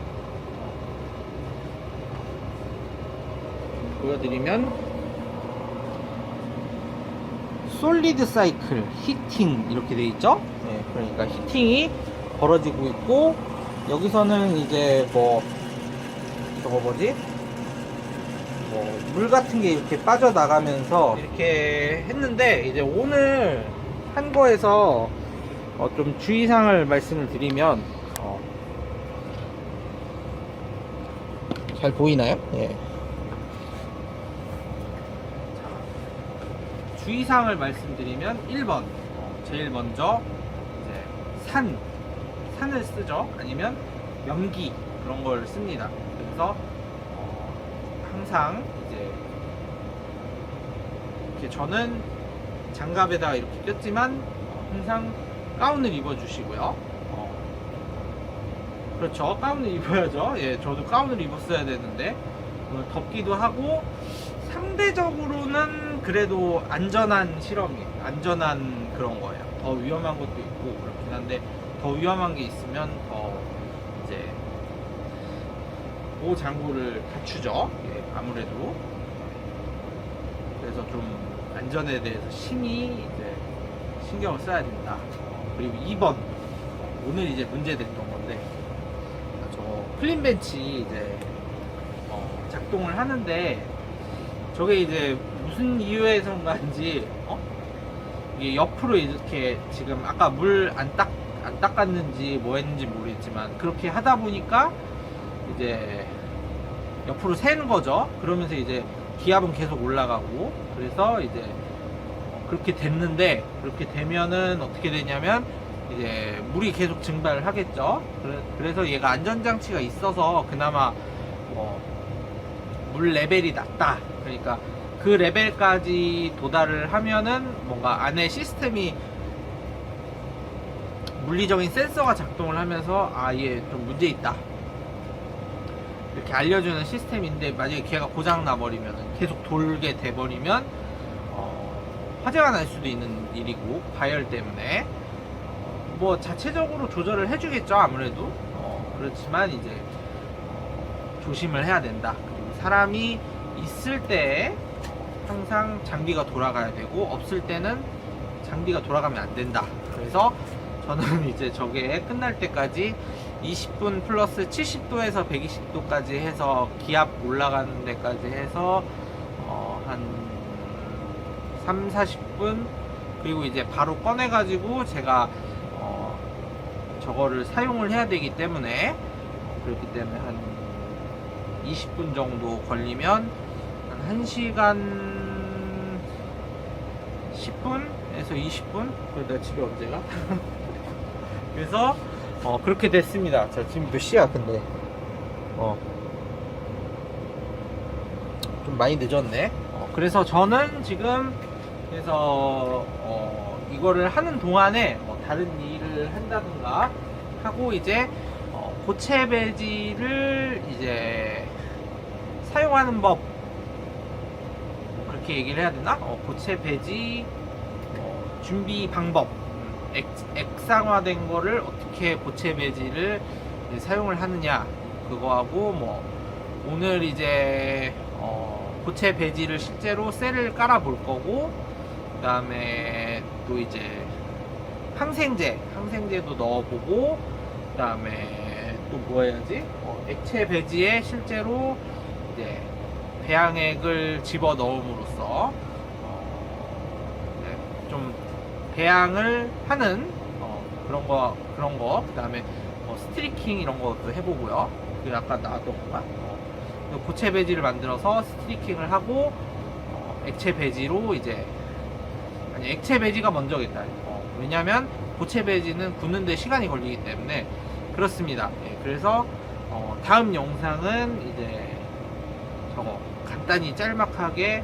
보여드리면 솔리드 사이클 히팅 이렇게 돼 있죠. 네, 그러니까 히팅이 벌어지고 있고, 여기서는 이제 뭐 저거 뭐지, 뭐 물 같은 게 이렇게 빠져나가면서 이렇게 했는데, 이제 오늘 한 거에서 좀 주의사항을 말씀을 드리면, 잘 보이나요? 예. 주의사항을 말씀드리면 1번, 제일 먼저 이제 산을 쓰죠. 아니면 연기, 그런 걸 씁니다. 그래서 항상 이제 이렇게 저는 장갑에다가 이렇게 꼈지만 항상 가운을 입어 주시고요. 그렇죠, 가운을 입어야죠. 예, 저도 가운을 입었어야 되는데 덥기도 하고, 상대적으로는 그래도 안전한 실험이에요. 안전한 그런 거예요. 더 위험한 것도 있고 그렇긴 한데, 더 위험한 게 있으면 더 이제 보호 장구를 갖추죠. 예, 아무래도. 그래서 좀 안전에 대해서 심히 이제 신경을 써야 된다. 그리고 2번, 오늘 이제 문제됐던 건데, 저 클린벤치 이제 작동을 하는데, 저게 이제 무슨 이유에선가인지 이게 옆으로 이렇게, 지금 아까 물 안 닦았는지 뭐 했는지 모르겠지만 그렇게 하다 보니까 이제 옆으로 새는 거죠. 그러면서 이제 기압은 계속 올라가고, 그래서 이제 그렇게 됐는데, 그렇게 되면은 어떻게 되냐면 이제 물이 계속 증발을 하겠죠. 그래서 얘가 안전장치가 있어서 그나마 물 레벨이 낮다, 그러니까 그 레벨까지 도달을 하면은 뭔가 안에 시스템이, 물리적인 센서가 작동을 하면서 얘 좀 문제 있다 이렇게 알려주는 시스템인데, 만약에 걔가 고장 나버리면, 계속 돌게 돼버리면 화재가 날 수도 있는 일이고, 가열 때문에 뭐 자체적으로 조절을 해주겠죠 아무래도. 그렇지만 이제 조심을 해야 된다. 그리고 사람이 있을 때 항상 장비가 돌아가야 되고, 없을 때는 장비가 돌아가면 안 된다. 그래서 저는 이제 저게 끝날 때까지 20분 플러스 70도에서 120도까지 해서 기압 올라가는 데까지 해서 한 3, 40분 그리고 이제 바로 꺼내가지고 제가 저거를 사용을 해야 되기 때문에 그렇기 때문에 한 20분 정도 걸리면 한 1시간 10분에서 20분? 그래도 집에 언제 가? 그래서 그렇게 됐습니다. 자, 지금 몇 시야 근데 좀 많이 늦었네. 그래서 저는 지금 그래서 이거를 하는 동안에 뭐 다른 일을 한다든가 하고 이제 고체 배지를 이제 사용하는 법 그렇게 얘기를 해야 되나? 고체 배지 준비 방법 액상화된 거를 어떻게 고체 배지를 사용을 하느냐 그거하고 뭐 오늘 이제 고체 배지를 실제로 셀을 깔아 볼 거고 그 다음에 또 이제 항생제도 넣어보고 그 다음에 또 뭐 해야지 액체 배지에 실제로 이제 배양액을 집어 넣음으로써 좀 배양을 하는 그런 거 그 다음에 스트리킹 이런 것도 해보고요. 그 아까 나왔던 건가? 고체 배지를 만들어서 스트리킹을 하고 액체 배지로 이제 아니 액체 배지가 먼저겠다. 왜냐면 고체 배지는 굳는데 시간이 걸리기 때문에 그렇습니다. 예, 그래서 다음 영상은 이제 저거 간단히 짤막하게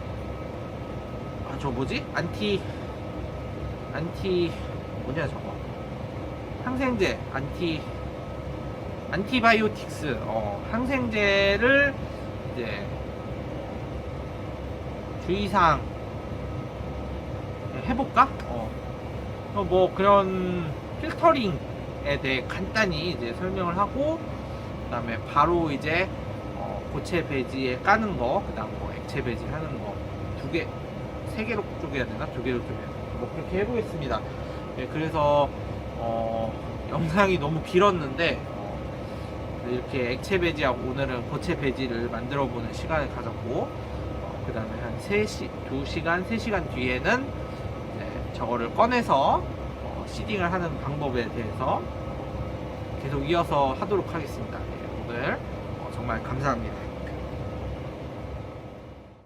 저 뭐지? 안티 뭐냐 저거 항생제 안티바이오틱스 항생제를 이제 주의사항 해볼까? 뭐 그런 필터링에 대해 간단히 이제 설명을 하고 그 다음에 바로 이제 고체 배지에 까는 거, 그 다음 뭐 액체 배지 하는 거 2개, 3개로 쪼개야 되나? 2개로 쪼개야 되나? 뭐 그렇게 해보겠습니다. 네, 그래서 영상이 너무 길었는데 이렇게 액체 배지하고 오늘은 고체 배지를 만들어 보는 시간을 가졌고 그 다음에 한 2시간, 3시간 뒤에는 이제 저거를 꺼내서 시딩을 하는 방법에 대해서 계속 이어서 하도록 하겠습니다. 네, 오늘 정말 감사합니다.